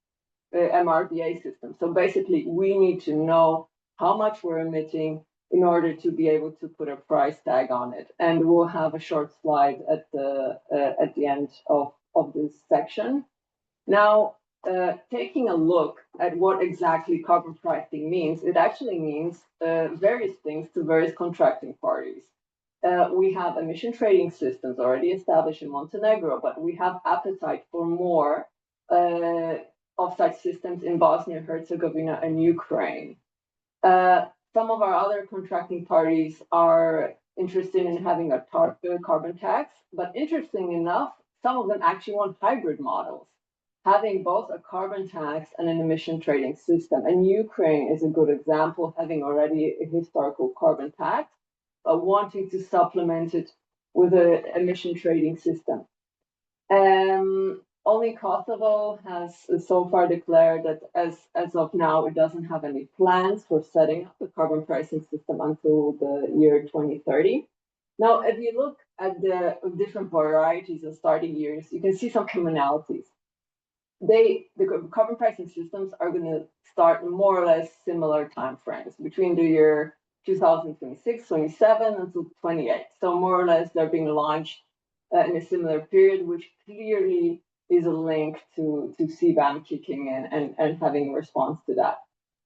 MRVA system. So basically, we need to know how much we're emitting in order to be able to put a price tag on it. And we'll have a short slide at the end of this section. Now, taking a look at what exactly carbon pricing means, it actually means various things to various contracting parties. We have emission trading systems already established in Montenegro, but we have appetite for more offsite systems in Bosnia and Herzegovina and Ukraine. Some of our other contracting parties are interested in having a carbon tax, but interesting enough, some of them actually want hybrid models, having both a carbon tax and an emission trading system. And Ukraine is a good example, having already a historical carbon tax, but wanting to supplement it with an emission trading system. Only Kosovo has so far declared that as of now, it doesn't have any plans for setting up the carbon pricing system until the year 2030. Now, if you look at the different varieties of starting years, you can see some commonalities. The carbon pricing systems are going to start in more or less similar timeframes between the year 2026, 27 until 28. So more or less, they're being launched in a similar period, which clearly is a link to CBAM kicking in and having a response to that.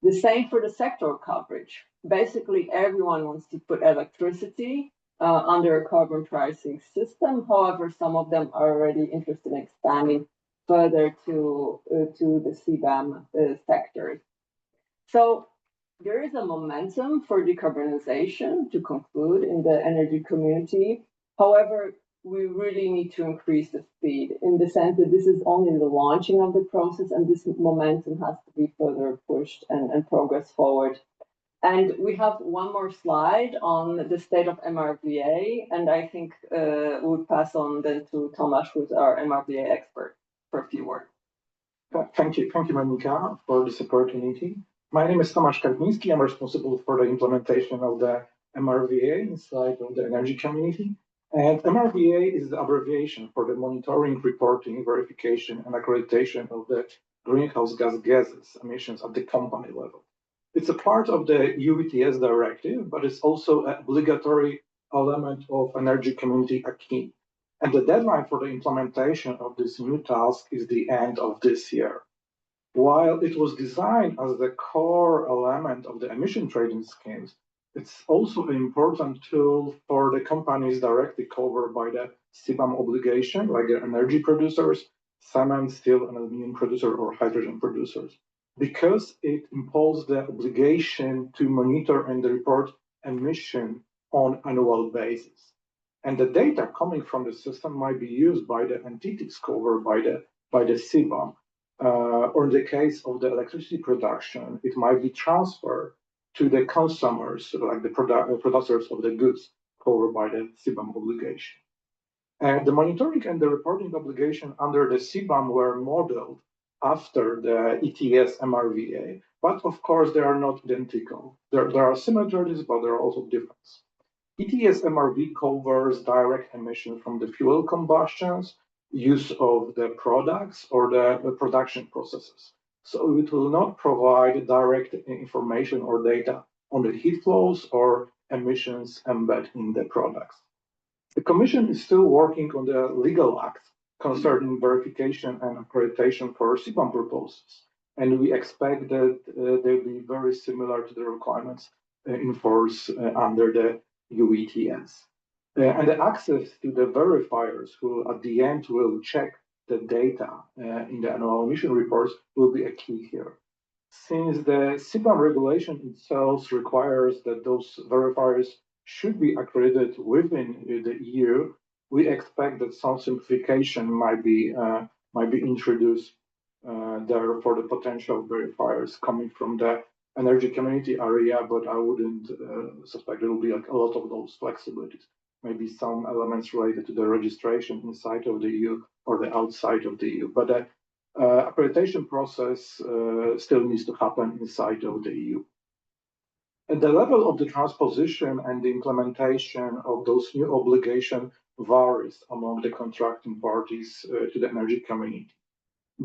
The same for the sector coverage. Basically, everyone wants to put electricity under a carbon pricing system. However, some of them are already interested in expanding further to the CBAM sectors. So there is a momentum for decarbonization to conclude in the energy community. However, we really need to increase the speed in the sense that this is only the launching of the process, and this momentum has to be further pushed and progress forward. And we have one more slide on the state of MRVA, and I think we'll pass on then to Tomasz, who's our MRVA expert, for a few words. Thank you, Monika, for this opportunity. My name is Tomasz Karpiński. I'm responsible for the implementation of the MRVA inside of the energy community. And MRVA is the abbreviation for the monitoring, reporting, verification, and accreditation of the greenhouse gases emissions at the company level. It's a part of the EU ETS directive, but it's also an obligatory element of energy community acquis. And the deadline for the implementation of this new task is the end of this year. While it was designed as the core element of the emission trading schemes, it's also an important tool for the companies directly covered by the CBAM obligation, like the energy producers, cement, steel, and aluminum producer, or hydrogen producers, because it imposes the obligation to monitor and report emission on an annual basis. And the data coming from the system might be used by the entities covered by the CBAM. Or in the case of the electricity production, it might be transferred to the consumers, like the producers of the goods covered by the CBAM obligation. And the monitoring and the reporting obligation under the CBAM were modeled after the ETS MRVA, but of course they are not identical. There are similarities, but there are also differences. ETS MRV covers direct emission from the fuel combustions, use of the products, or the production processes. So it will not provide direct information or data on the heat flows or emissions embedded in the products. The Commission is still working on the legal act concerning verification and accreditation for CBAM proposals, and we expect that they'll be very similar to the requirements in force under the EU ETS. And the access to the verifiers who at the end will check the data in the annual emission reports will be a key here. Since the CBAM regulation itself requires that those verifiers should be accredited within the EU, we expect that some simplification might be introduced there for the potential verifiers coming from the energy community area, but I wouldn't suspect there will be like a lot of those flexibilities. Maybe some elements related to the registration inside of the EU or the outside of the EU. But the accreditation process still needs to happen inside of the EU. At the level of the transposition and the implementation of those new obligations varies among the contracting parties to the energy community.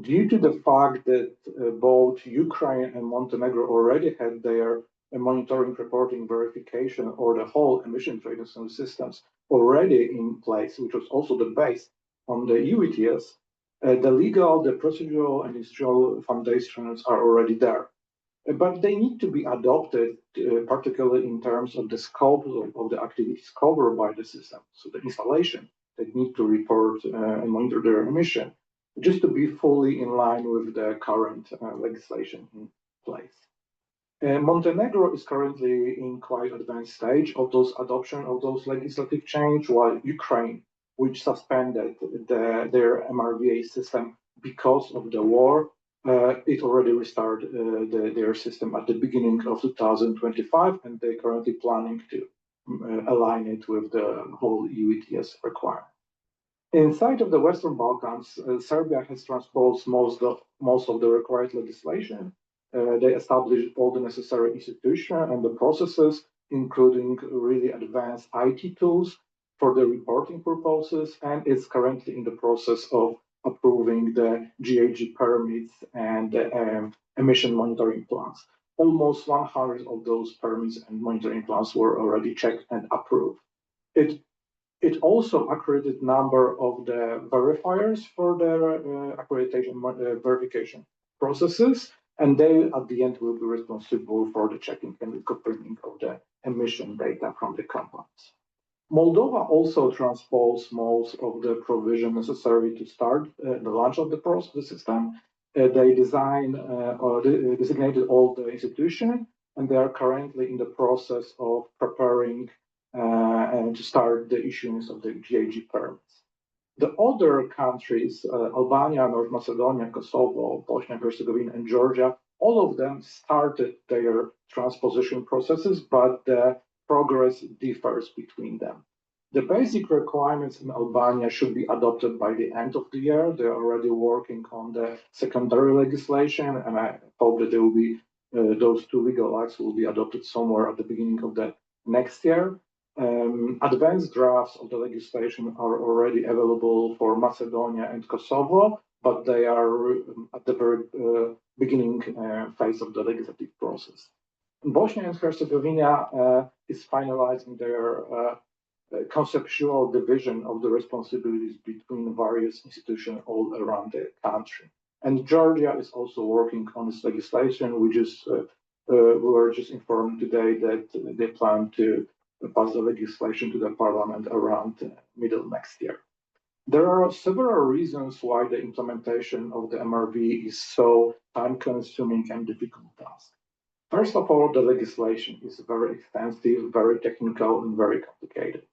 Due to the fact that both Ukraine and Montenegro already had their monitoring, reporting, verification, or the whole emission trading systems already in place, which was also the base on the EU ETS, the legal, the procedural, and institutional foundations are already there. But they need to be adopted, particularly in terms of the scope of the activities covered by the system. So the installation that need to report and monitor their emission, just to be fully in line with the current legislation in place. Montenegro is currently in quite advanced stage of those adoption of those legislative change, while Ukraine, which suspended their MRVA system because of the war, it already restarted their system at the beginning of 2025, and they're currently planning to align it with the whole EU ETS requirement. Inside of the Western Balkans, Serbia has transposed most of the required legislation. They established all the necessary institutions and the processes, including really advanced IT tools for the reporting purposes, and it's currently in the process of approving the GHG permits and emission monitoring plans. Almost 100 of those permits and monitoring plans were already checked and approved. It also accredited number of the verifiers for their accreditation verification processes, and they at the end will be responsible for the checking and the confirming of the emission data from the companies. Moldova also transposed most of the provision necessary to start the launch of the system. They designed or designated all the institutions, and they are currently in the process of preparing and to start the issuance of the GHG permits. The other countries, Albania, North Macedonia, Kosovo, Bosnia and Herzegovina, and Georgia, all of them started their transposition processes, but the progress differs between them. The basic requirements in Albania should be adopted by the end of the year. They're already working on the secondary legislation, and I hope that there will be those two legal acts will be adopted somewhere at the beginning of the next year. Advanced drafts of the legislation are already available for Macedonia and Kosovo, but they are at the very beginning phase of the legislative process. Bosnia and Herzegovina is finalizing their conceptual division of the responsibilities between various institutions all around the country. And Georgia is also working on this legislation. We were just informed today that they plan to pass the legislation to the parliament around middle next year. There are several reasons why the implementation of the MRV is so time-consuming and difficult task. First of all, the legislation is very extensive, very technical, and very complicated.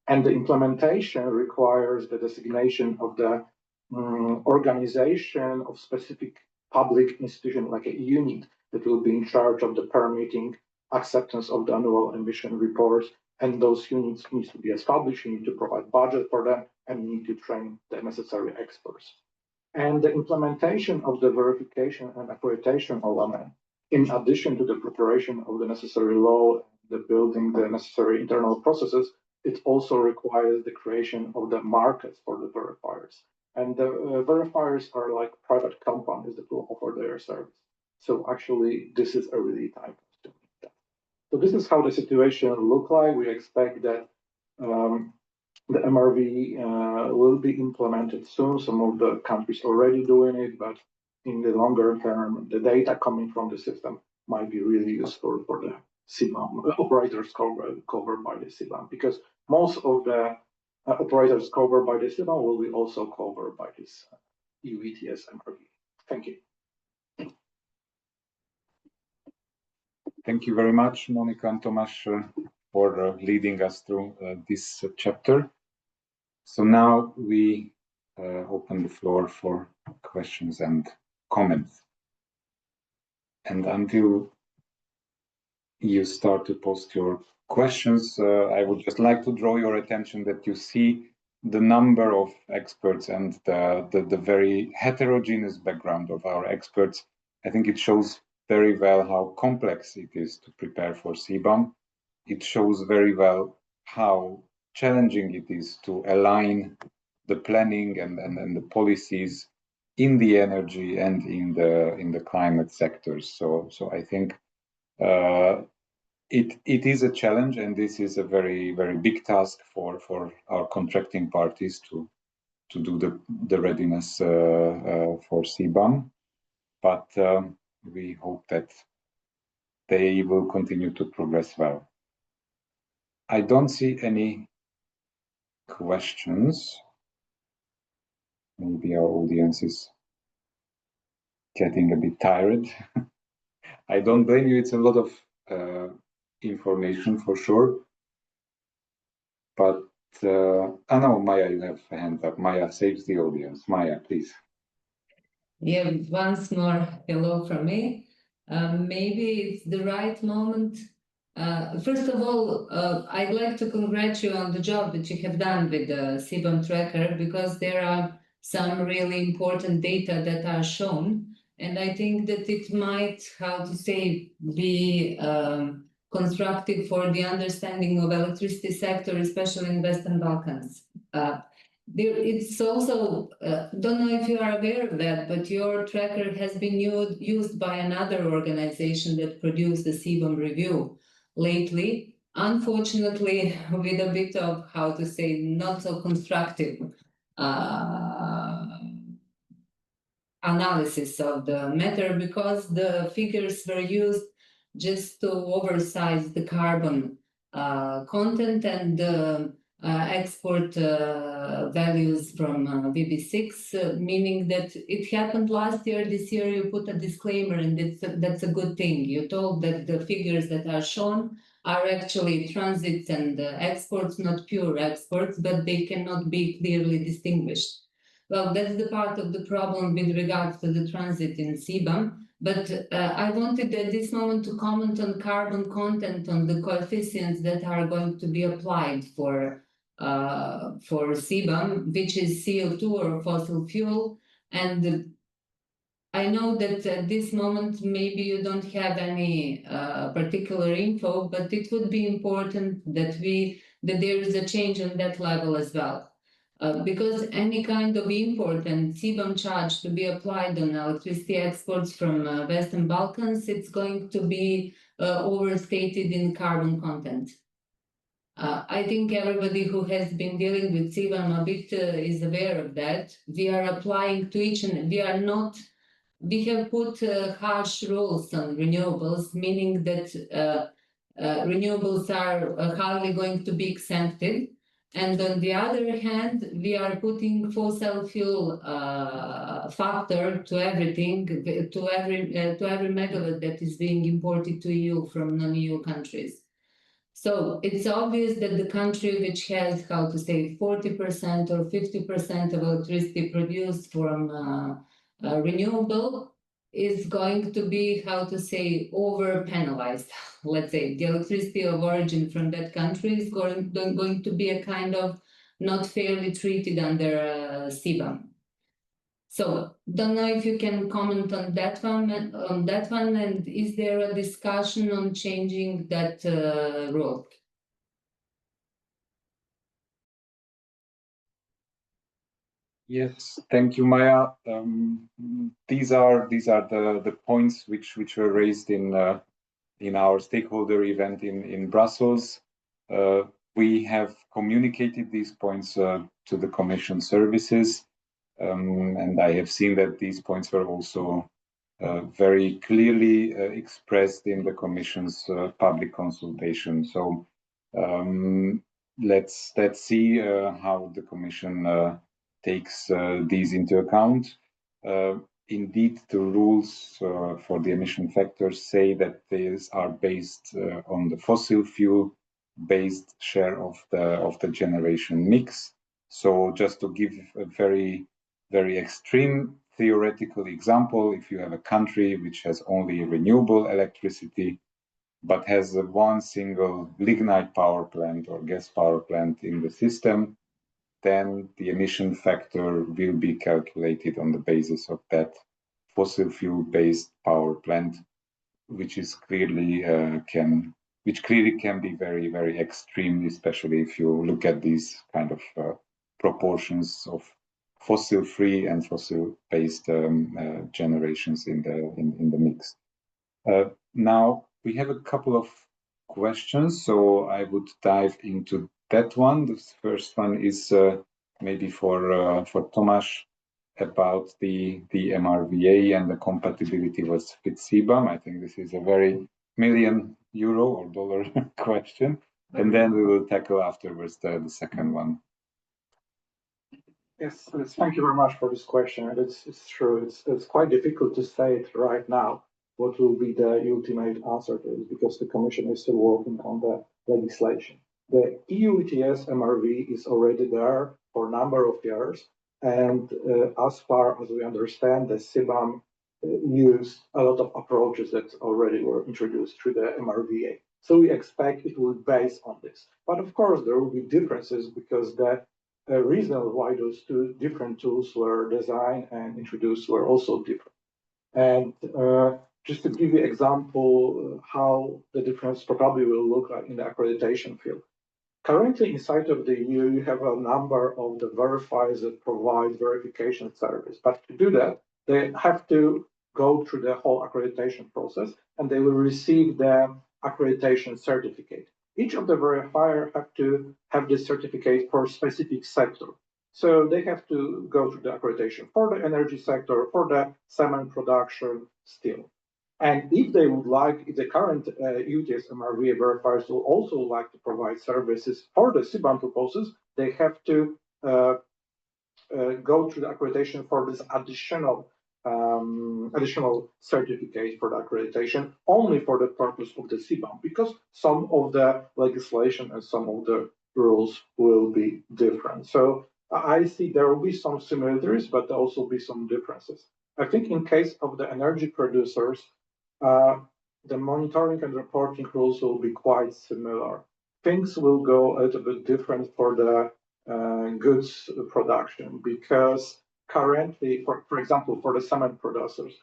And the implementation requires the designation of the organization of specific public institution, like a unit that will be in charge of the permitting, acceptance of the annual emission reports, and those units need to be established. You need to provide budget for them, and you need to train the necessary experts. And the implementation of the verification and accreditation element, in addition to the preparation of the necessary law, the building the necessary internal processes, it also requires the creation of the markets for the verifiers. And the verifiers are like private companies that will offer their service. So actually, this is a really time-consuming task. So this is how the situation look like. We expect that the MRV will be implemented soon. Some of the countries already doing it, but in the longer term, the data coming from the system might be really useful for the CBAM operators covered by the CBAM, because most of the operators covered by the CBAM will be also covered by this EU ETS MRV. Thank you. Thank you very much, Monica and Tomasz, for leading us through this chapter. So now we open the floor for questions and comments. And until you start to post your questions, I would just like to draw your attention that you see the number of experts and the very heterogeneous background of our experts. I think it shows very well how complex it is to prepare for CBAM. It shows very well how challenging it is to align the planning and the policies in the energy and in the climate sectors. So I think it is a challenge, and this is a very big task for our contracting parties to do the readiness for CBAM. But we hope that they will continue to progress well. I don't see any questions. Maybe our audience is getting a bit tired. I don't blame you. It's a lot of information for sure. But no, Maya, you have a hand up. Maya saves the audience. Maya, please. Yeah, once more, hello from me. Maybe it's the right moment. First of all, I'd like to congratulate you on the job that you have done with the CBAM tracker, because there are some really important data that are shown. And I think that it might, be constructive for the understanding of electricity sector, especially in Western Balkans. It's also, don't know if you are aware of that, but your tracker has been used by another organization that produced the CBAM review lately, unfortunately, with a bit of, not so constructive analysis of the matter, because the figures were used just to oversize the carbon content and export values from VB6, meaning that it happened last year. This year you put a disclaimer, and that's a good thing. You told that the figures that are shown are actually transits and exports, not pure exports, but they cannot be clearly distinguished. Well, that's the part of the problem with regards to the transit in CBAM. But I wanted at this moment to comment on carbon content, on the coefficients that are going to be applied for CBAM, which is CO2 or fossil fuel. And I know that at this moment, maybe you don't have any particular info, but it would be important that there is a change on that level as well. Because any kind of import and CBAM charge to be applied on electricity exports from Western Balkans, it's going to be overstated in carbon content. I think everybody who has been dealing with CBAM a bit is aware of that. We are applying to each, and we have put harsh rules on renewables, meaning that renewables are hardly going to be exempted. And on the other hand, we are putting fossil fuel factor to everything, to every megawatt that is being imported to EU from non-EU countries. So it's obvious that the country which has, 40% or 50% of electricity produced from renewable is going to be, over penalized. Let's say the electricity of origin from that country is going to be a kind of not fairly treated under CBAM. So don't know if you can comment on that one, and is there a discussion on changing that rule? Yes, thank you, Maya. These are the points which were raised in our stakeholder event in Brussels. We have communicated these points to the Commission services, and I have seen that these points were also very clearly expressed in the Commission's public consultation. So let's see how the Commission takes these into account. Indeed, the rules for the emission factors say that these are based on the fossil fuel-based share of the generation mix. So just to give a very extreme theoretical example, if you have a country which has only renewable electricity, but has one single lignite power plant or gas power plant in the system, then the emission factor will be calculated on the basis of that fossil fuel-based power plant, which is clearly can be very, very extreme, especially if you look at these kind of proportions of fossil-free and fossil-based generations in the mix. Now we have a couple of questions, so I would dive into that one. The first one is maybe for Tomasz about the MRVA and the compatibility with CBAM. I think this is a very million euro or dollar question, and then we will tackle afterwards the second one. Yes, thank you very much for this question. And it's true. It's quite difficult to say it right now what will be the ultimate answer to this, because the Commission is still working on the legislation. The EU ETS MRV is already there for a number of years, and as far as we understand, the CBAM used a lot of approaches that already were introduced through the MRVA. So we expect it will be based on this. But of course, there will be differences, because the reason why those two different tools were designed and introduced were also different. And just to give you an example how the difference probably will look like in the accreditation field. Currently, inside of the EU, you have a number of the verifiers that provide verification service. But to do that, they have to go through the whole accreditation process, and they will receive the accreditation certificate. Each of the verifiers have to have this certificate for a specific sector. So they have to go through the accreditation for the energy sector, for the cement production, steel. And if they would like, if the current ETS MRV verifiers will also like to provide services for the CBAM proposals, they have to go through the accreditation for this additional certificate for the accreditation only for the purpose of the CBAM, because some of the legislation and some of the rules will be different. So I see there will be some similarities, but there will also be some differences. I think in case of the energy producers, the monitoring and reporting rules will be quite similar. Things will go a little bit different for the goods production, because currently, for example, for the cement producers,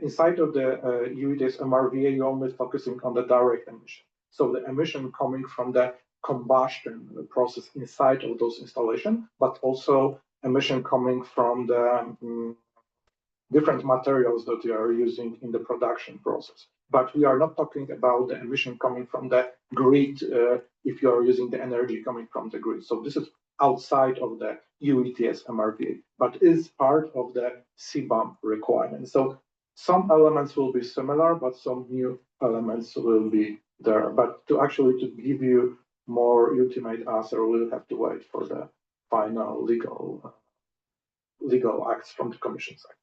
inside of the EU ETS MRVA, you're only focusing on the direct emission. So the emission coming from the combustion process inside of those installations, but also emission coming from the different materials that you are using in the production process. But we are not talking about the emission coming from the grid if you are using the energy coming from the grid. So this is outside of the EU ETS MRVA, but is part of the CBAM requirement. So some elements will be similar, but some new elements will be there. But to give you more ultimate answer, we'll have to wait for the final legal acts from the Commission side.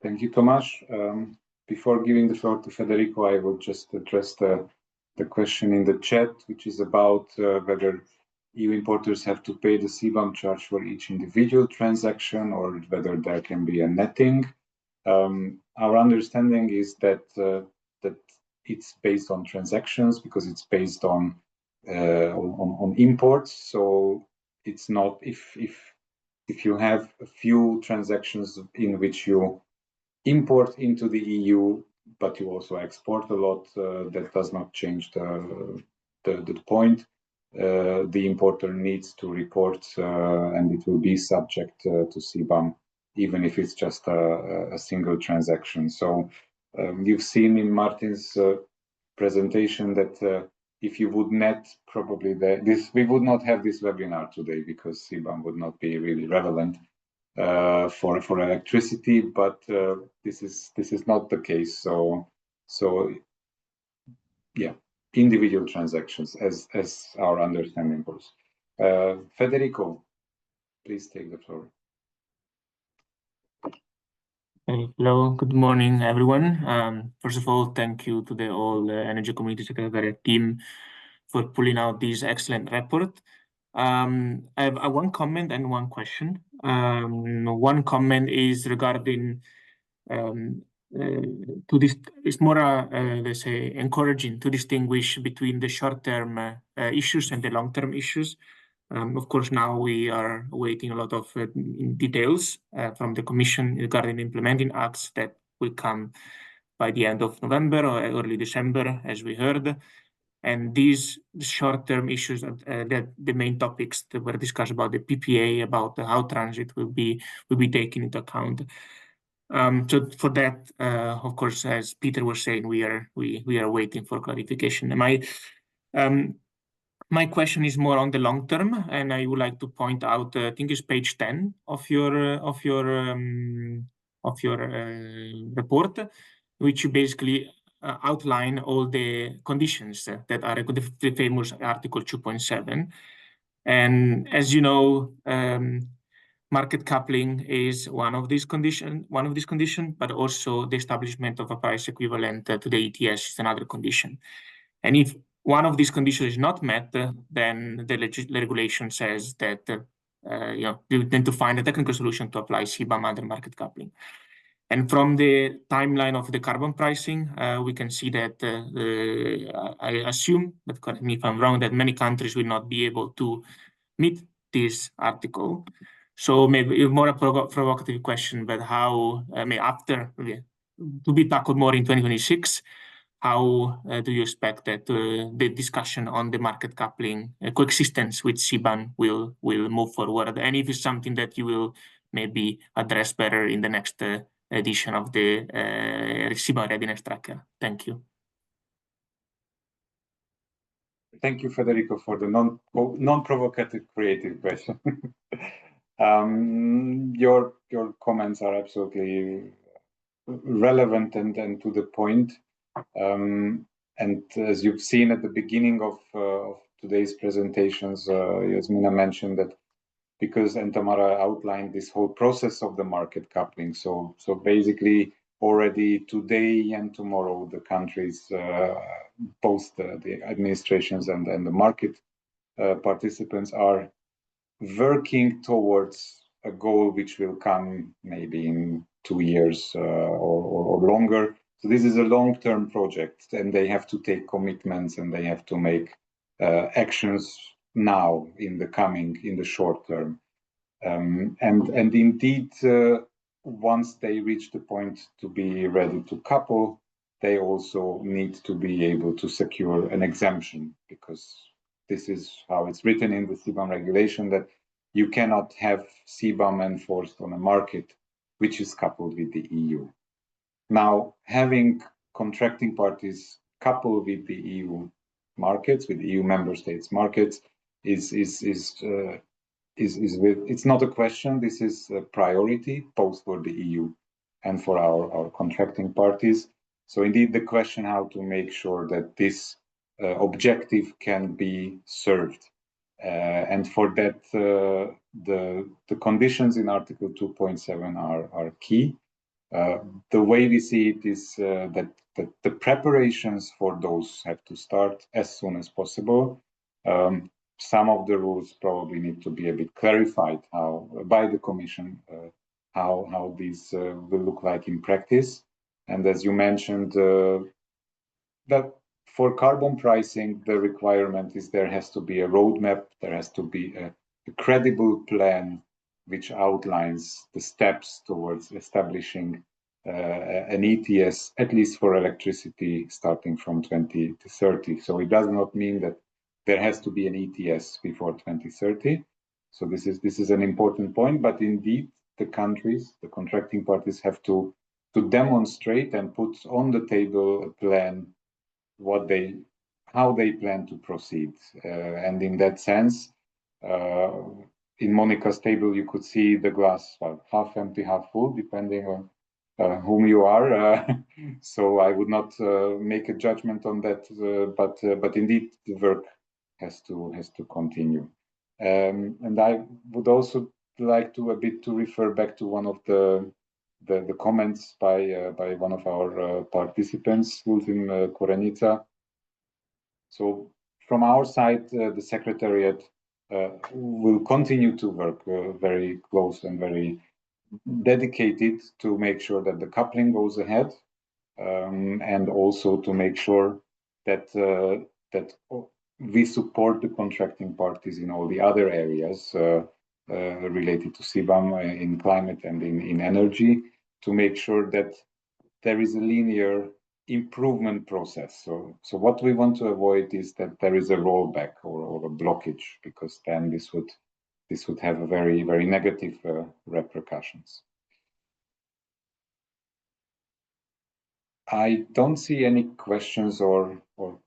Thank you, Tomasz. Before giving the floor to Federico, I will just address the question in the chat, which is about whether EU importers have to pay the CBAM charge for each individual transaction, or whether there can be a netting. Our understanding is that it's based on transactions, because it's based on imports. So it's not if you have a few transactions in which you import into the EU, but you also export a lot, that does not change the point. The importer needs to report, and it will be subject to CBAM, even if it's just a single transaction. So you've seen in Martin's presentation that if you would net, probably we would not have this webinar today, because CBAM would not be really relevant for electricity, but this is not the case. So yeah, individual transactions as our understanding goes. Federico, please take the floor. Hello, good morning, everyone. First of all, thank you to the whole Energy Community Secretariat team for pulling out this excellent report. I have one comment and one question. One comment is regarding it's more let's say encouraging to distinguish between the short-term issues and the long-term issues. Of course, now we are awaiting a lot of details from the Commission regarding implementing acts that will come by the end of November or early December, as we heard. And these short-term issues, that the main topics that were discussed about the PPA, about how transit will be taken into account. So for that, of course, as Peter was saying, we are waiting for clarification. And my question is more on the long term, and I would like to point out, I think it's page 10 of your report, which you basically outline all the conditions that are the famous Article 2.7. And as you know, market coupling is one of these conditions, but also the establishment of a price equivalent to the ETS is another condition. And if one of these conditions is not met, then the regulation says that you need to find a technical solution to apply CBAM under market coupling. And from the timeline of the carbon pricing, we can see that I assume, but correct me if I'm wrong, that many countries will not be able to meet this article. So maybe more a provocative question, but how, after, to be tackled more in 2026, how do you expect that the discussion on the market coupling coexistence with CBAM will move forward? And if it's something that you will maybe address better in the next edition of the CBAM Readiness Tracker? Thank you. Thank you, Federico, for the non-provocative creative question. Your comments are absolutely relevant and to the point. And as you've seen at the beginning of today's presentations, Yasmina mentioned that because and Tamara outlined this whole process of the market coupling. So basically, already today and tomorrow, the countries, both the administrations and the market participants are working towards a goal which will come maybe in 2 years or longer. So this is a long-term project, and they have to take commitments and they have to make actions now in the short term. And indeed, once they reach the point to be ready to couple, they also need to be able to secure an exemption, because this is how it's written in the CBAM regulation, that you cannot have CBAM enforced on a market which is coupled with the EU. Now, having contracting parties coupled with the EU markets, with EU member states markets, it's not a question. This is a priority both for the EU and for our contracting parties. So indeed, the question how to make sure that this objective can be served. And for that, the conditions in Article 2.7 are key. The way we see it is that the preparations for those have to start as soon as possible. Some of the rules probably need to be a bit clarified by the Commission, how these will look like in practice. And as you mentioned, that for carbon pricing, the requirement is there has to be a roadmap, there has to be a credible plan which outlines the steps towards establishing an ETS, at least for electricity, starting from 2030. So it does not mean that there has to be an ETS before 2030. So this is an important point, but indeed the countries, the contracting parties have to demonstrate and put on the table a plan how they plan to proceed. And in that sense, in Monica's table, you could see the glass half empty, half full, depending on whom you are. So I would not make a judgment on that, but indeed the work has to continue. And I would also like to refer back to one of the comments by one of our participants, Ultim Korenica. So from our side, the Secretariat will continue to work very close and very dedicated to make sure that the coupling goes ahead, and also to make sure that we support the contracting parties in all the other areas related to CBAM in climate and in energy, to make sure that there is a linear improvement process. So what we want to avoid is that there is a rollback or a blockage, because then this would have a very, very negative repercussions. I don't see any questions or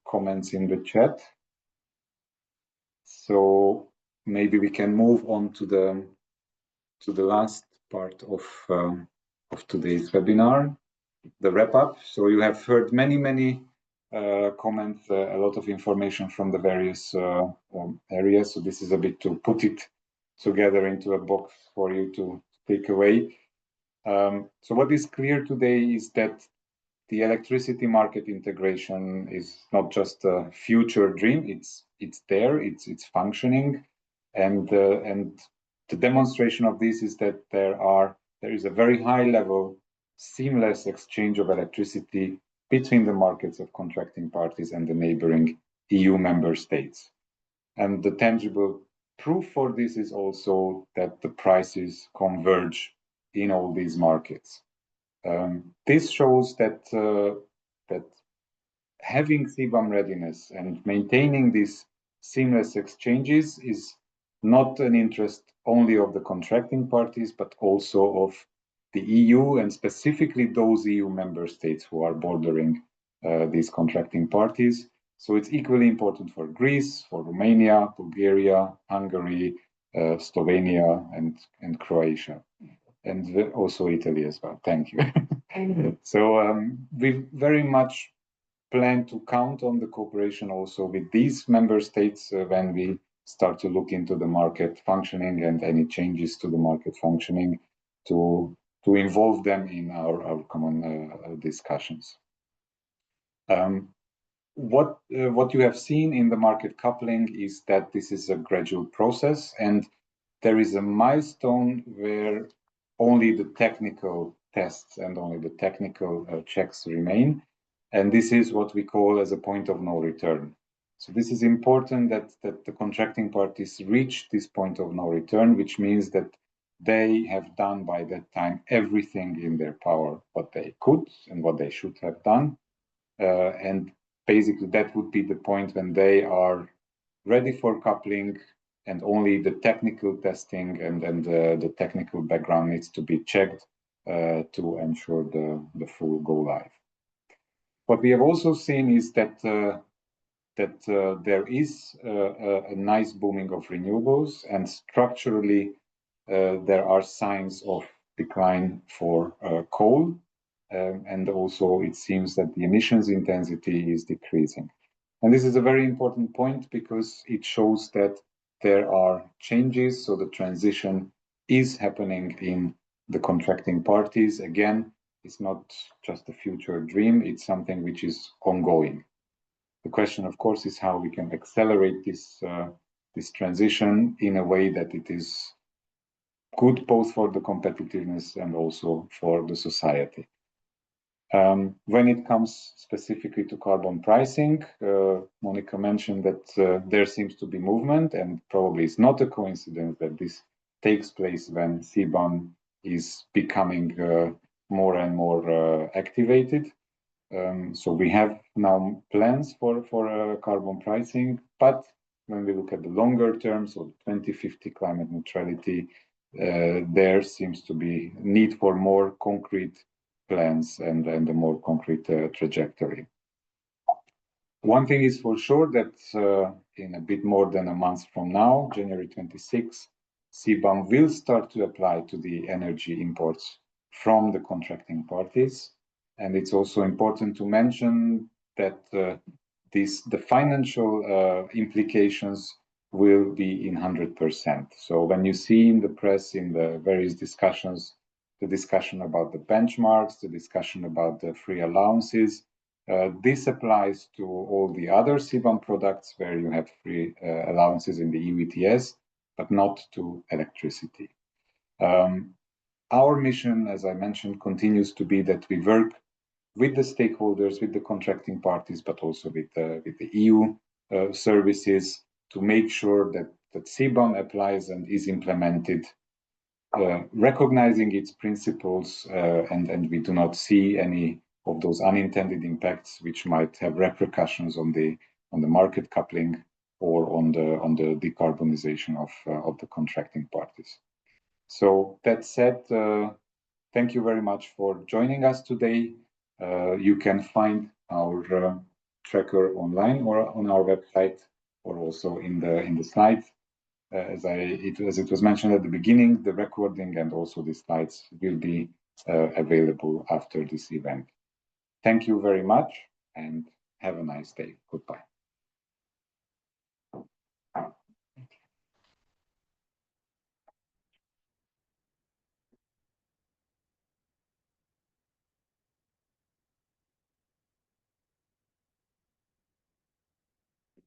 comments in the chat. So maybe we can move on to the last part of today's webinar, the wrap up. So you have heard many comments, a lot of information from the various areas. So this is a bit to put it together into a box for you to take away. So what is clear today is that the electricity market integration is not just a future dream. It's there. It's functioning, and the demonstration of this is that there is a very high level seamless exchange of electricity between the markets of contracting parties and the neighboring EU member states. And the tangible proof for this is also that the prices converge in all these markets. This shows that having CBAM readiness and maintaining these seamless exchanges is not an interest only of the contracting parties, but also of the EU, and specifically those EU member states who are bordering these contracting parties. So it's equally important for Greece, for Romania, Bulgaria, Hungary, Slovenia, and Croatia. And also Italy as well. Thank you. So we very much plan to count on the cooperation also with these member states when we start to look into the market functioning and any changes to the market functioning to involve them in our common discussions. What you have seen in the market coupling is that this is a gradual process, and there is a milestone where only the technical tests and only the technical checks remain. And this is what we call as a point of no return. So this is important that the contracting parties reach this point of no return, which means that they have done by that time everything in their power, what they could and what they should have done. And basically that would be the point when they are ready for coupling, and only the technical testing and the technical background needs to be checked to ensure the full go live. What we have also seen is that there is a nice booming of renewables, and structurally there are signs of decline for coal, and also it seems that the emissions intensity is decreasing. And this is a very important point because it shows that there are changes, so the transition is happening in the contracting parties. Again, it's not just a future dream, it's something which is ongoing. The question, of course, is how we can accelerate this transition in a way that it is good both for the competitiveness and also for the society. When it comes specifically to carbon pricing, Monica mentioned that there seems to be movement, and probably it's not a coincidence that this takes place when CBAM is becoming more and more activated. So we have now plans for carbon pricing, but when we look at the longer term, so 2050 climate neutrality, there seems to be need for more concrete plans and a more concrete trajectory. One thing is for sure that in a bit more than a month from now, January 26, CBAM will start to apply to the energy imports from the contracting parties. And it's also important to mention that the financial implications will be in 100%. So when you see in the press, in the various discussions, the discussion about the benchmarks, the discussion about the free allowances, this applies to all the other CBAM products where you have free allowances in the EU ETS, but not to electricity. Our mission, as I mentioned, continues to be that we work with the stakeholders, with the contracting parties, but also with the EU services to make sure that CBAM applies and is implemented, recognizing its principles, and we do not see any of those unintended impacts which might have repercussions on the market coupling or on the decarbonisation of the contracting parties. So that said, thank you very much for joining us today. You can find our tracker online or on our website, or also in the slides. As it was mentioned at the beginning, the recording and also the slides will be available after this event. Thank you very much and have a nice day. Goodbye.